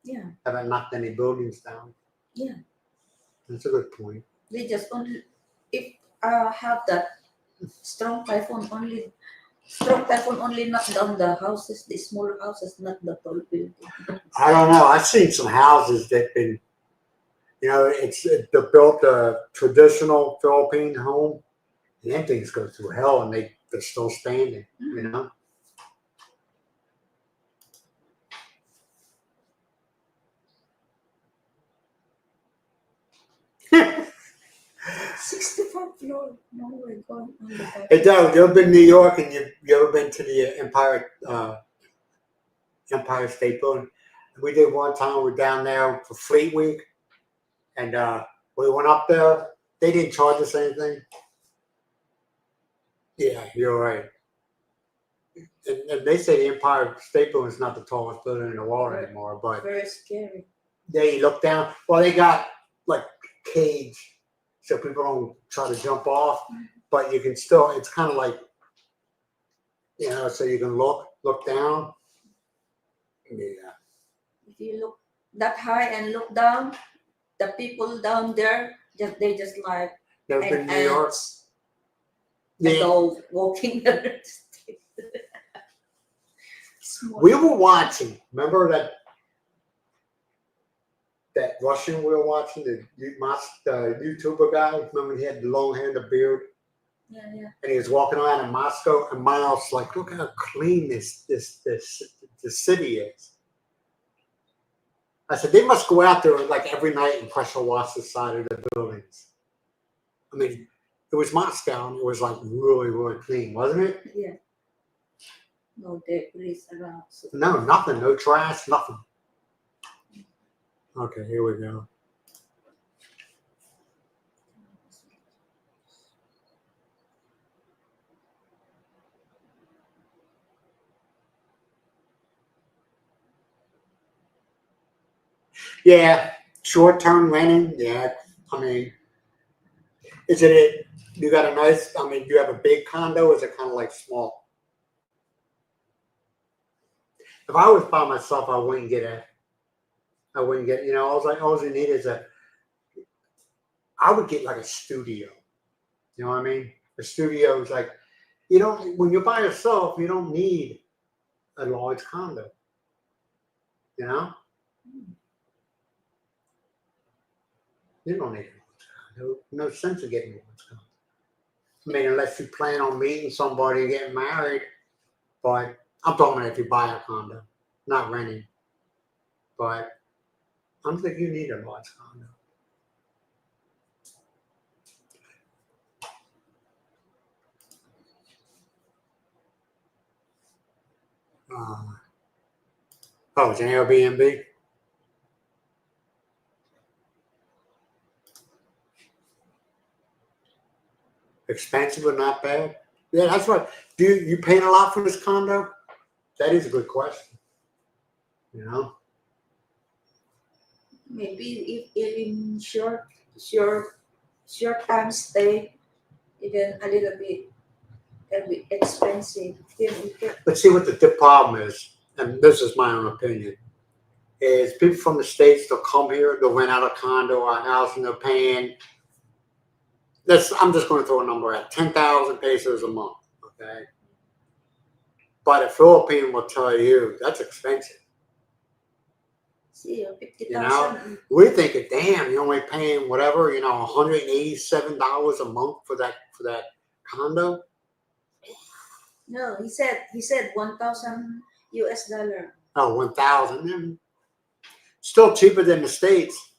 Yeah. haven't knocked any buildings down. Yeah. That's a good point. They just only if have that strong typhoon only knock down the houses, the smaller houses, not the tall building. I don't know. I've seen some houses that been, they're built a traditional Philippine home, and them things go through hell, and they're still standing. You know. 65 floor. No way going on the back. Hey, Doug, you ever been to New York, and you ever been to the Empire State Building? We did one time. We were down there for Fleet Week, and we went up there. They didn't charge us anything. Yeah, you're right. And they say the Empire State Building is not the tallest building in the world anymore, but Very scary. They look down. Well, they got like cage, so people don't try to jump off. But you can still. It's kind of like, so you can look down. Yeah. If you look that high and look down, the people down there they just like Never been to New York. ants. Yeah. A dog walking down the street. Small. We were watching. Remember that Russian we were watching, the YouTuber guy? Remember he had the long hair and the beard? Yeah. And he was walking around in Moscow, and Myles like, look how clean this city is. I said, they must go out there like every night and pressure wash the side of the buildings. I mean, it was Moscow, and it was like really, really clean, wasn't it? Yeah. No debris around. So. No, nothing. No trash, nothing. Okay, here we go. Yeah, short-term renting. Yeah, I mean, is it? You got a nice. I mean, you have a big condo. Or is it kind of like small? If I was by myself, I wouldn't get it. I wouldn't get. All you need is I would get like a studio. You know what I mean? A studio is like, when you're by yourself, you don't need a large condo. You know? You don't need a large condo. No sense of getting a large condo. I mean, unless you plan on meeting somebody and getting married. But I'm talking about if you buy a condo, not renting. But I don't think you need a large condo. It's an Airbnb. Expensive but not bad. Yeah, that's right. Do you paying a lot for this condo? That is a good question. Maybe if in short time stay, even a little bit expensive. But see what the problem is, and this is my own opinion, is people from the States, they'll come here, they'll rent out a condo or a house, and they're paying, I'm just going to throw a number out, 10,000 pesos a month, okay? But a Philippine will tell you, that's expensive. See, 50,000. We're thinking, damn, you're only paying whatever, $187 a month for that condo. No, he said 1,000 US dollar. Oh, 1,000. Still cheaper than the States.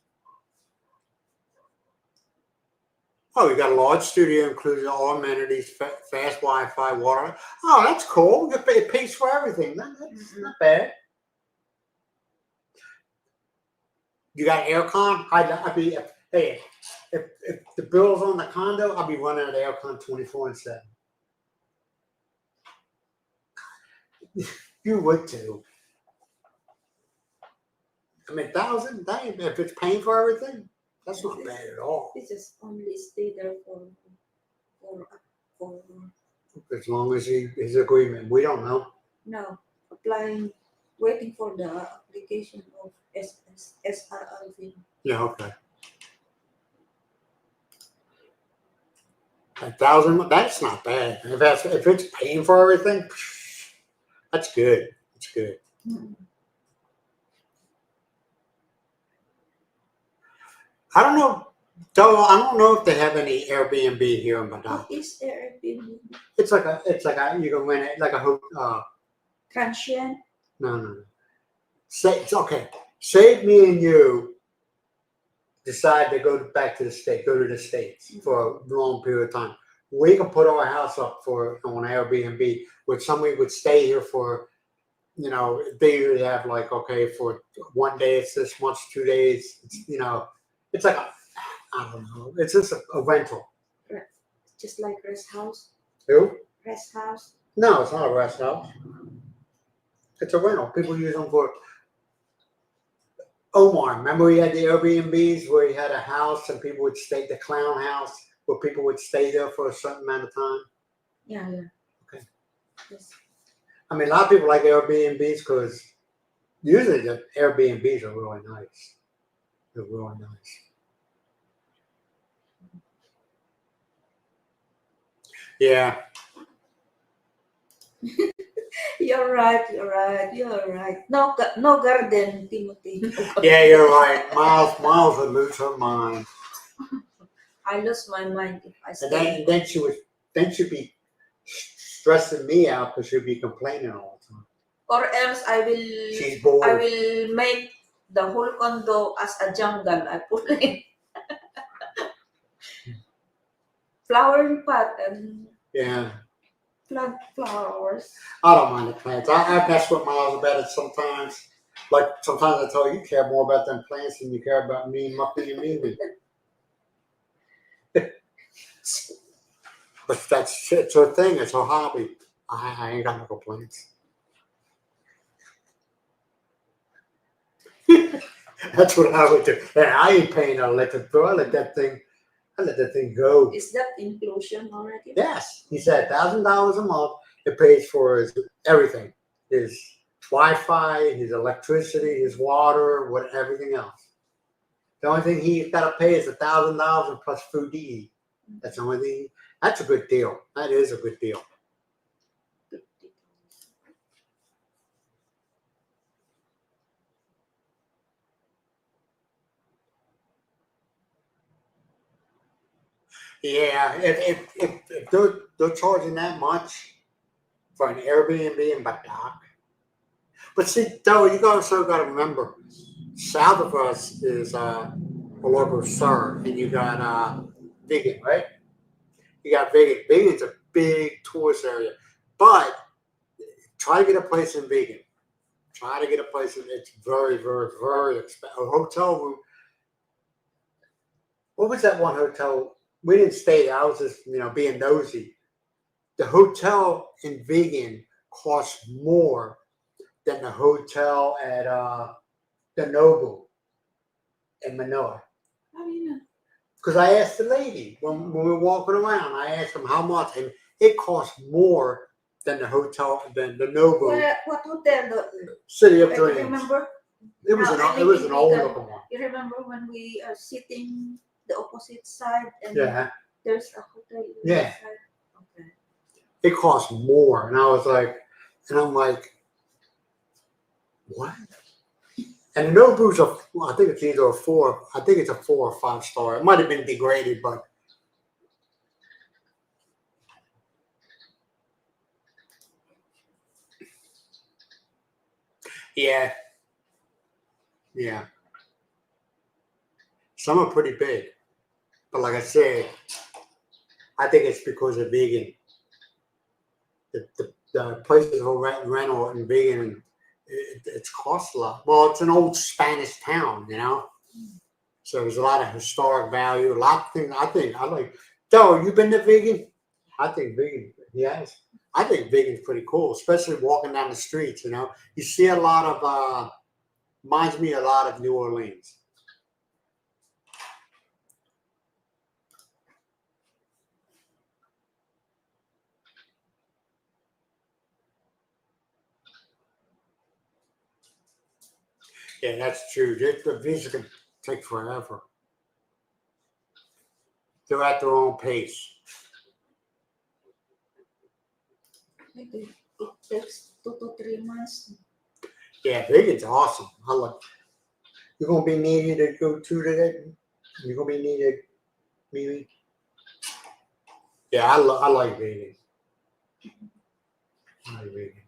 Oh, you got a large studio, including all amenities, fast Wi-Fi, water. Oh, that's cool. It pays for everything. That's not bad. You got aircon? I'd be, hey, if the bill's on the condo, I'll be running an aircon 24/7. You would too. I mean, 1,000, if it's paying for everything, that's not bad at all. We just only stay there for as long as his agreement. We don't know. No, waiting for the application of SRRV. Yeah, okay. 1,000, that's not bad. If it's paying for everything, that's good. It's good. Mm-hmm. I don't know. Though I don't know if they have any Airbnb here in Badal. What is Airbnb? It's like you can rent it like a Transient? No. It's okay. Say me and you decide to go back to the States, for a long period of time. We can put our house up on Airbnb, where somebody would stay here for, they usually have like, okay, for 1 day it's this much, 2 days, it's like I don't know. It's just a rental. Just like rest house? Who? Rest house? No, it's not a rest house. It's a rental. People use them for Omar, remember we had the Airbnbs where he had a house and people would stay, the clown house, where people would stay there for a certain amount of time? Yeah, yeah. Okay. Yes. I mean, a lot of people like Airbnbs because usually the Airbnbs are really nice. They're really nice. Yeah. You're right. You're right. You're right. No, no garden, Timothy. No garden. Yeah, you're right. Miles would lose her mind. I lose my mind if I And stay. then she'd be stressing me out because she'd be complaining all the time. Or else She's I bored. will make the whole condo as a jungle. I put in flowering pot and Yeah. plant flowers. I don't mind the plants. I mess with Miles about it sometimes. Like sometimes I tell her, you care more about them plants than you care about me, Muffy, and Mimi. But it's her thing. It's her hobby. I ain't got no complaints. That's what I would do. And I ain't paying no electric bill. I let that thing go. Is that inclusion already? Yes, he said $1,000 a month. It pays for his everything, his Wi-Fi, his electricity, his water, everything else. The only thing he's got to pay is $1,000 and plus food to eat. That's the only thing. That's a good deal. That is a good deal. Yeah, if they're charging that much for an Airbnb in Batak. But see, though, you also got to remember, south of us is all over Sur, and you got Vegan, right? You got Vegan. Vegan's a big tourist area, but try to get a place in Vegan. Try to get a place in. It's very, very, very expensive. A hotel room. What was that one hotel? We didn't stay there. I was just being nosy. The hotel in Vegan costs more than the hotel at the Noble in Manila. How do you know? Because I asked the lady when we were walking around, I asked them how much, and it cost more than the hotel, than the Noble. What hotel? City of I Dreams. remember. It was it was an old looking one. You remember when we are sitting the opposite side and Yeah. there's a hotel on Yeah. that side? Okay. It cost more, and I'm like, what? And the Nobu's I think it's either a 4. I think it's a 4 or 5 star. It might have been degraded, but yeah, yeah. Some are pretty big, but like I said, I think it's because of vegan. The places for rental and vegan, it's cost a lot. Well, it's an old Spanish town, so there's a lot of historic value. A lot of things. I like. Joe, you been to vegan? I think vegan. Yes, I think vegan's pretty cool, especially walking down the streets. You see a lot of. Reminds me a lot of New Orleans. Yeah, that's true. The visa can take forever. They're at their own pace. Maybe it takes 2 to 3 months. Yeah, vegan's awesome. You're gonna be needed to go to that. You're gonna be needed, maybe. Yeah, I like vegan. I like vegan.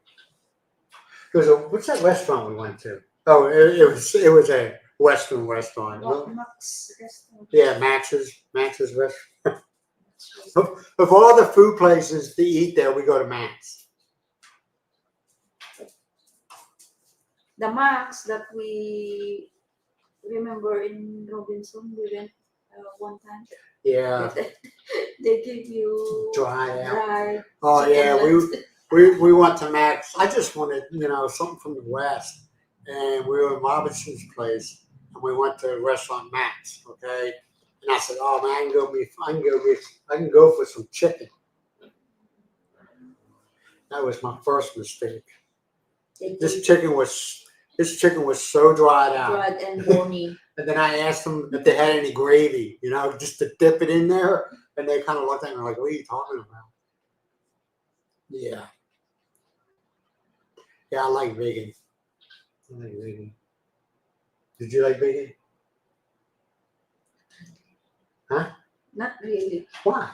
What's that restaurant we went to? Oh, it was a Western restaurant. Max restaurant. Yeah, Max's restaurant. Of all the food places to eat there, we go to Max. The Max that we remember in Robinson, we went one time. Yeah. They give you dry. Oh yeah, we went to Max. I just wanted something from the West, and we were at Robinson's place, and we went to restaurant Matt's. Okay, and I said, "Oh man, I can go for some chicken." That was my first mistake. This chicken was so dried out. Dried and bony. And then I asked them if they had any gravy, just to dip it in there. And they kind of looked at me like, "What are you talking about?" Yeah. Yeah, I like vegan. Did you like vegan? Huh? Not really. Why?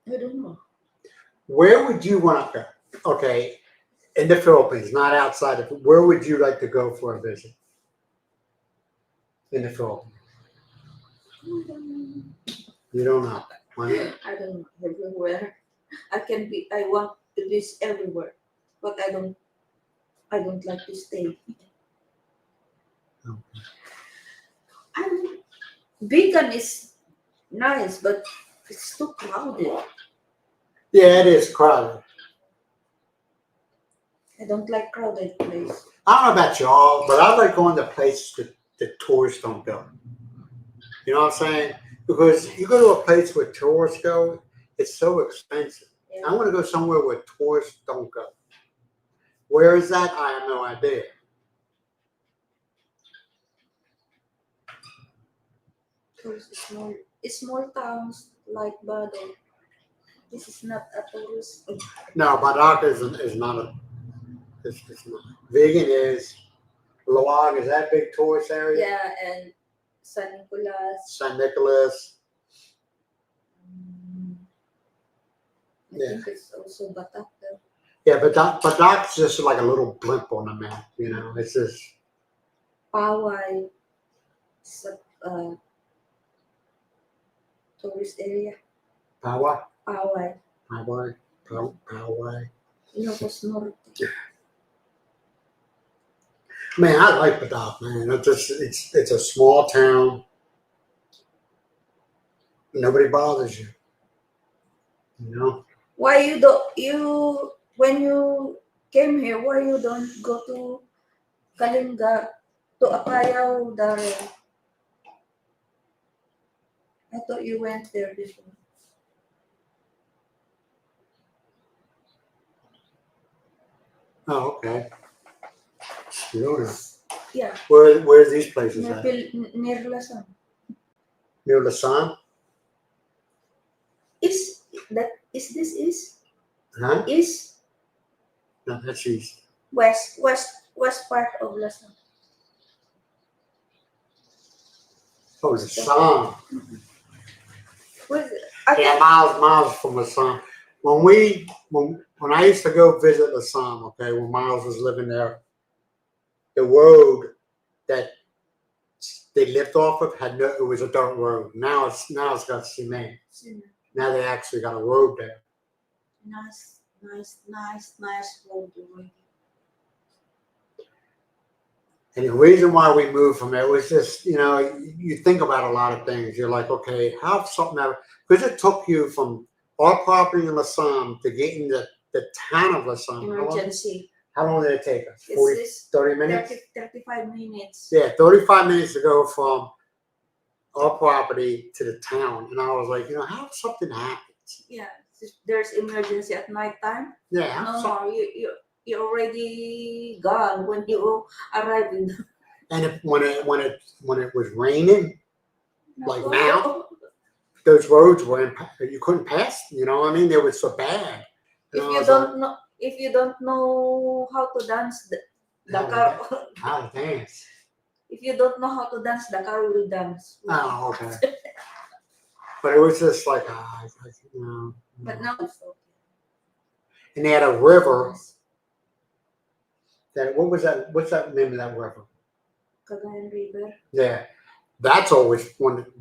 I don't know. Where would you want to go? Okay, in the Philippines, not outside of. Where would you like to go for a visit? In the Philippines. You don't know. Why not? I don't know. Everywhere. I want to be everywhere. But I don't like to stay. Vegan is nice, but it's too crowded. Yeah, it is crowded. I don't like crowded place. I don't know about y'all, but I like going to places that tourists don't go. You know what I'm saying? Because you go to a place where tourists go, it's so expensive. Yeah. I want to go somewhere where tourists don't go. Where is that? I have no idea. Small towns like Bado. This is not a tourist. No, Badak is not a. It's not. Vegan is. Luwag is that big tourist area? Yeah, and San Nicolas. San Nicolas. I think it's also Batak though. Yeah, but Badak's just like a little blimp on the map. It's just. Pawai. It's a tourist area. Poway. Pawai. Poway. Ilocos Norte. Man, I like Badak, man. It's a small town. Nobody bothers you. Why you when you came here? Why you don't go to Kalinga to Apayao Darren? I thought you went there before. Oh, okay. Luna. Yeah. Where's these places at? Near Lasam. Near Lasan? This? Huh? Is No, that's east. west part of Lasam. Oh, Lasan. Yeah, Myles from Lasan. When I used to go visit Lasan, okay, when Myles was living there, the road that they lived off of it was a dirt road. Now it's got cement. Now they actually got a road there. Nice road. And the reason why we moved from there was just, you think about a lot of things. You're like, okay, how something ever, because it took you from our property in Lasan to get in the town of Lasan. Emergency. How long did it take us? 30 minutes? 35 minutes. Yeah, 35 minutes to go from our property to the town. And I was like, how something happens? Yeah, there's emergency at night time. Yeah. No, you're already gone when you arrive in. And when it was raining, like Oh. now, those roads were you couldn't pass. You know what I mean? They were so bad. If you don't know how to dance, the car. How to dance? If you don't know how to dance, the car will dance. Oh, okay. But it was just like, But now it's okay. And they had a river. What's that name of that river? Cagayan River. Yeah, that's always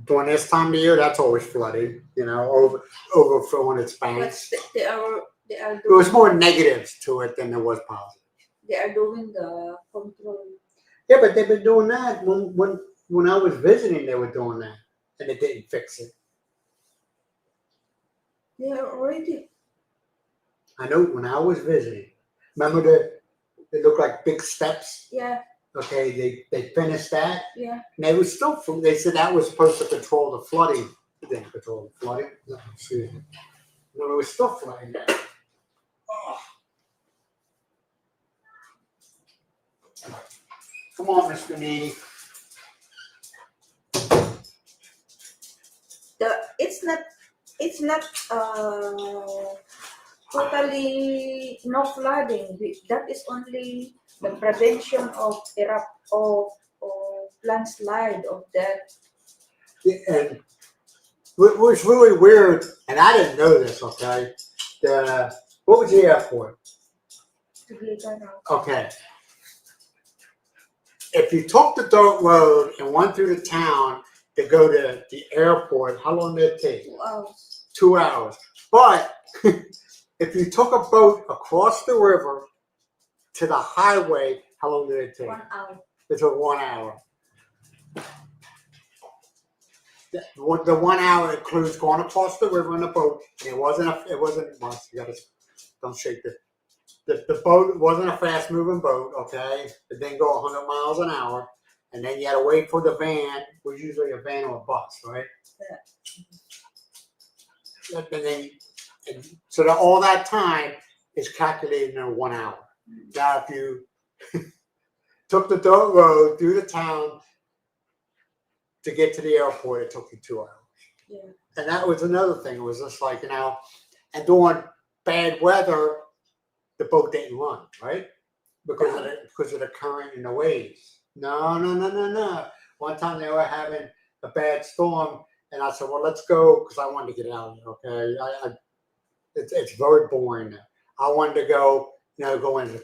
during this time of year. That's always flooded. Overflowing its banks. But they are There was more negatives to it than there was positives. They are doing the control. Yeah, but they've been doing that when I was visiting. They were doing that, and it didn't fix it. They are already. I know when I was visiting. Remember They look like big steps. Yeah, Okay, they finished that. yeah. And they was still. They said that was supposed to control the flooding. It didn't control the flooding. No, excuse me. No, it was still flooding there. Oh. Come on, Mr. Needy. It's not totally no flooding. That is only the prevention of of landslide of that. And what was really weird, and I didn't know this. Okay, what was the airport? Okay, if you took the dirt road and went through the town to go to the airport, how long did it take? 2 hours. 2 hours. But if you took a boat across the river to the highway, how long did it take? 1 hour. It took 1 hour. The 1 hour includes going across the river in a boat. And it wasn't. Well, you gotta don't shake it. The boat wasn't a fast moving boat. Okay, it didn't go 100 miles an hour, and then you had to wait for the van. It was usually a van or a bus, right? Yeah. And then, so that all that time is calculated in 1 hour. Now, if you took the dirt road through the town to get to the airport, it took you 2 hours. Yeah. And that was another thing. It was just like, and during bad weather, the boat didn't run, right? Because of the current and the waves. No. One time they were having a bad storm, and I said, well, let's go, because I wanted to get out of there, okay? It's very boring there. I wanted to go, go into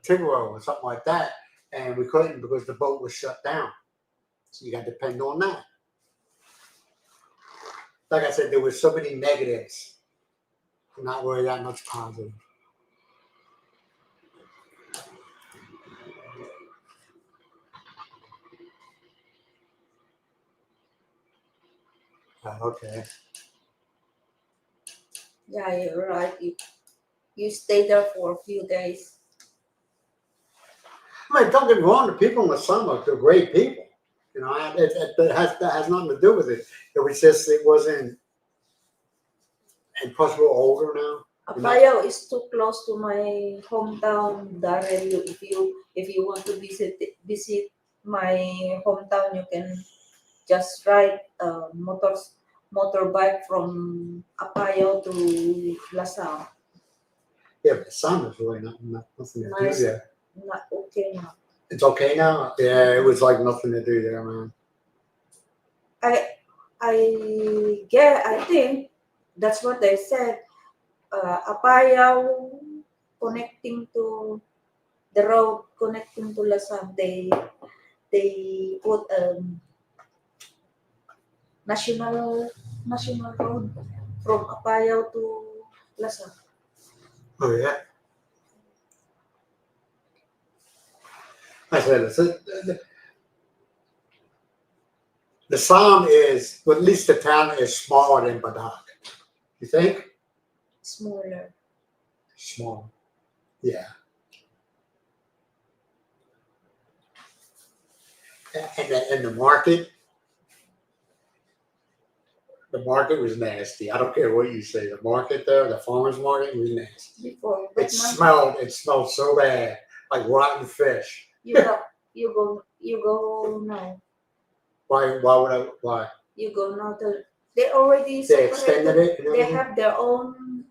Tigro or something like that, and we couldn't because the boat was shut down. So you got to depend on that. Like I said, there was so many negatives, not really that much positive. Okay. Yeah, you're right. You stay there for a few days. I mean, don't get me wrong, the people in the summer, they're great people. That has nothing to do with it. It was just, it wasn't, and plus we're older now. Apayao is too close to my hometown, Darrell. If you want to visit my hometown, you can just ride motorbike from Apayao to Lasao. Yeah, but the sun is really nothing to do there. Not okay now. It's okay now? Yeah, it was like nothing to do there, man. I think that's what they said. Apayao connecting to the road connecting to Lasam, they put national road from Apayao to Lasam. Oh yeah. I said the Psalm is, well, at least the town is smaller than Badak. You think? Smaller. Small. Yeah. And the market was nasty. I don't care what you say. The market there, the farmer's market was nasty. Before, It smelled so bad, like rotten fish. You go now. Why? You go now. They already They extended it. They have their own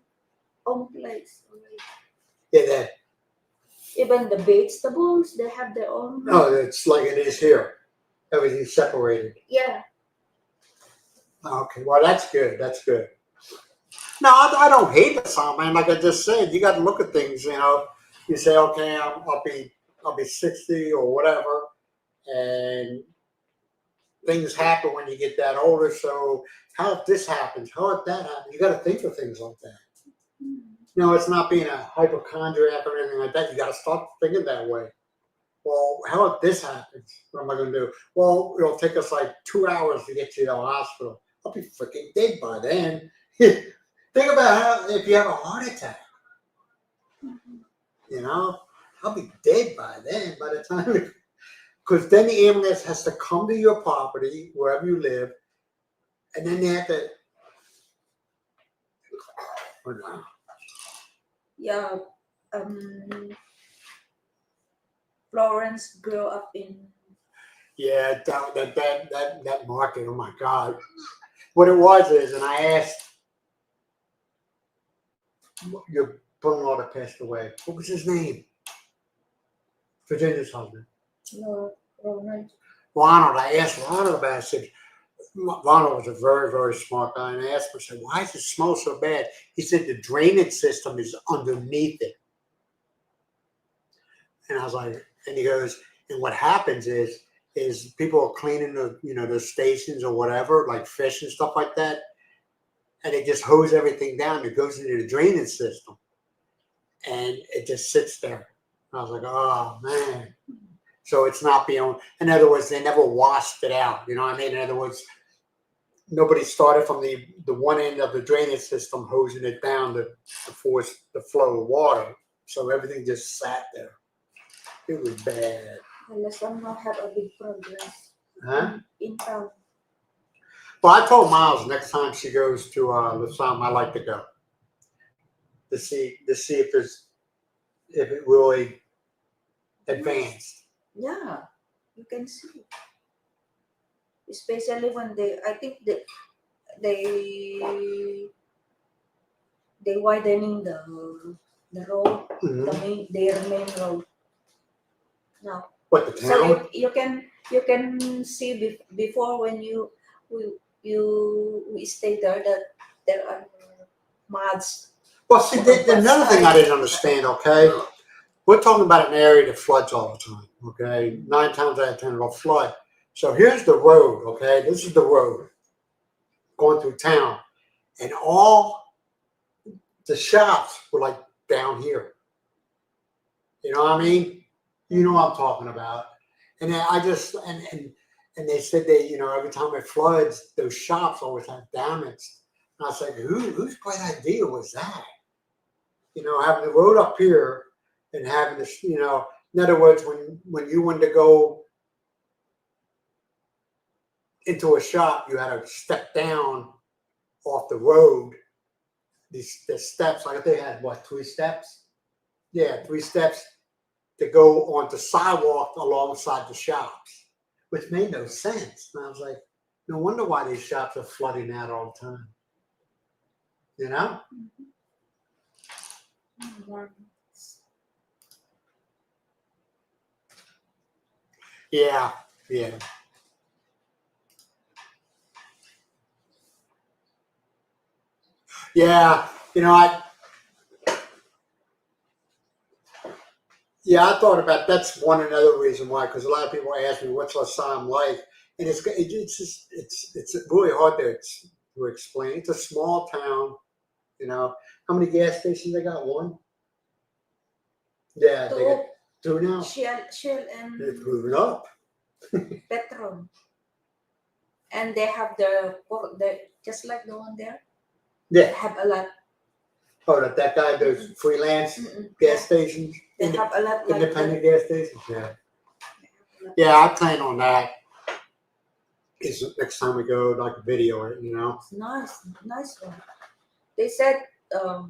place already. Yeah, Even the vegetables, they have their own. No, it's like it is here. Everything's separated. Yeah. Okay, well that's good. That's good. No, I don't hate the Psalm, man. Like I just said, you got to look at things. You say, okay, I'll be 60 or whatever, and things happen when you get that older. So how if this happens? How if that happens? You got to think of things like that. It's not being a hypochondriac or anything like that. You got to start thinking that way. Well, how if this happens? What am I going to do? Well, it'll take us like 2 hours to get you to the hospital. I'll be freaking dead by then. Think about how if you have a heart attack. I'll be dead by then. By the time, because then the ambulance has to come to your property wherever you live, and then they have to. Oh, no. Yeah. Florence grew up in. Yeah, that market. Oh my God! What it was is, and I asked your brother-in-law that passed away. What was his name? Virginia's husband. No, Ronald. Ronald. I asked Ronald about it. I said, Ronald was a very, very smart guy, and I asked him, I said, why does it smell so bad? He said the drainage system is underneath it. And I was like, and he goes, and what happens is people are cleaning the stations or whatever, like fish and stuff like that, and they just hose everything down. It goes into the drainage system, and it just sits there. And I was like, oh man. So it's not being. In other words, they never washed it out. You know what I mean? In other words, nobody started from the one end of the drainage system hosing it down to force the flow of water. So everything just sat there. It was bad. Unless somehow have a big progress. Huh? In town. Well, I told Myles next time she goes to Lassam, I like to go to see if it really advanced. Yeah, you can see. Especially when I think they widening the road, Mm-hmm. their main road now. What, the So town? you can see before when we stay there that there are muds. Well, see, another thing I didn't understand. Okay, we're talking about an area that floods all the time. Okay, 9 times out of 10 it'll flood. So here's the road. Okay, this is the road going through town, and all the shops were like down here. You know what I mean? You know what I'm talking about. And then I just and they said every time it floods, those shops always have damage. And I was like, whose great idea was that? Having the road up here and having this, in other words, when you wanted to go into a shop, you had to step down off the road. The steps, like they had 3 steps? Yeah, 3 steps to go onto sidewalk alongside the shops, which made no sense. And I was like, no wonder why these shops are flooding out all the time. You know? Yeah, yeah. Yeah, I thought about that's another reason why, because a lot of people ask me what's Lassam like, and it's really hard to explain. It's a small town, How many gas stations they got? 1? Yeah, they got 2 now. Shell and They're moving up. Petron, and they have the just like the one there. Yeah. They have a lot. Oh, that guy does freelance gas stations. They have a lot independent gas stations. Yeah. Yeah, I plan on that. Is next time we go, like video it, Nice one. They said a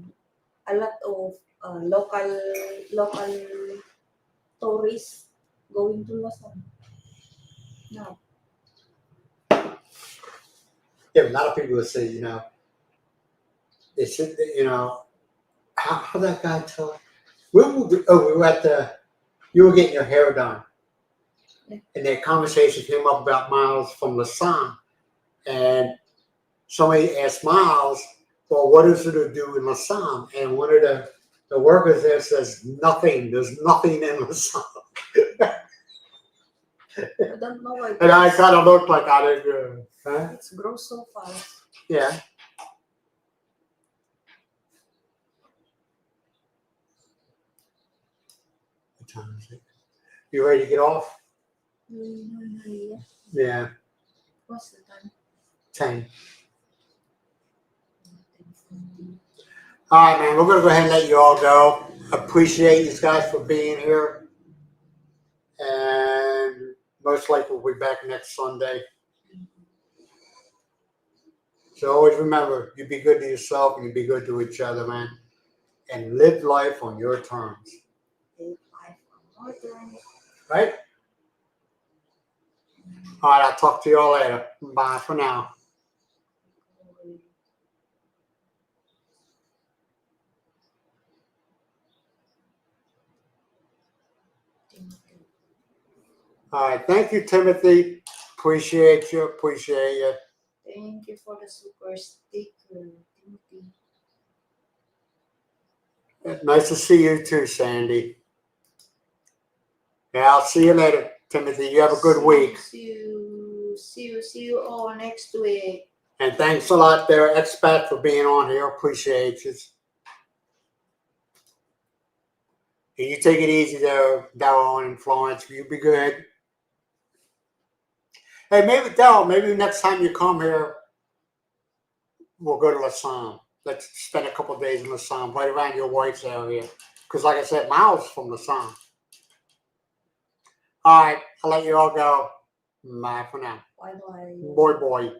lot of local tourists going to Luzon. No. Yeah, a lot of people would say, they said, how that guy tell? We were at you were getting your hair done. Yeah. And that conversation came up about Myles from Lassam. And somebody asked Myles, well, what is it to do in Lassam? And one of the workers there says, nothing. There's nothing in Lassam. I don't know why. And I kind of looked like I didn't. Huh? It's grows so fast. Yeah. What time is it? You ready to get off? Yeah. What's the time? 10. All right, man. We're going to go ahead and let you all go. appreciate you guys for being here. And most likely we'll be back next Sunday. So always remember, you be good to yourself and you be good to each other, man. And live life on your terms. Live life on your terms. Right? All right, I'll talk to you all later. Bye for now. All right, thank you, Timothy. Appreciate you. Appreciate you. Thank you for the super sticker, Timothy. Nice to see you too, Sandy. Yeah, I'll see you later, Timothy. You have a good week. See you all next week. And thanks a lot there, Expat, for being on here. Appreciate you. And you take it easy there, Daryl and Florence. You be good. Hey, maybe, Daryl, maybe next time you come here, we'll go to LaSalle. Let's spend a couple of days in LaSalle, right around your wife's area. Because like I said, Myles is from LaSalle. All right, I'll let you all go. Bye for now. Bye-bye. Boy.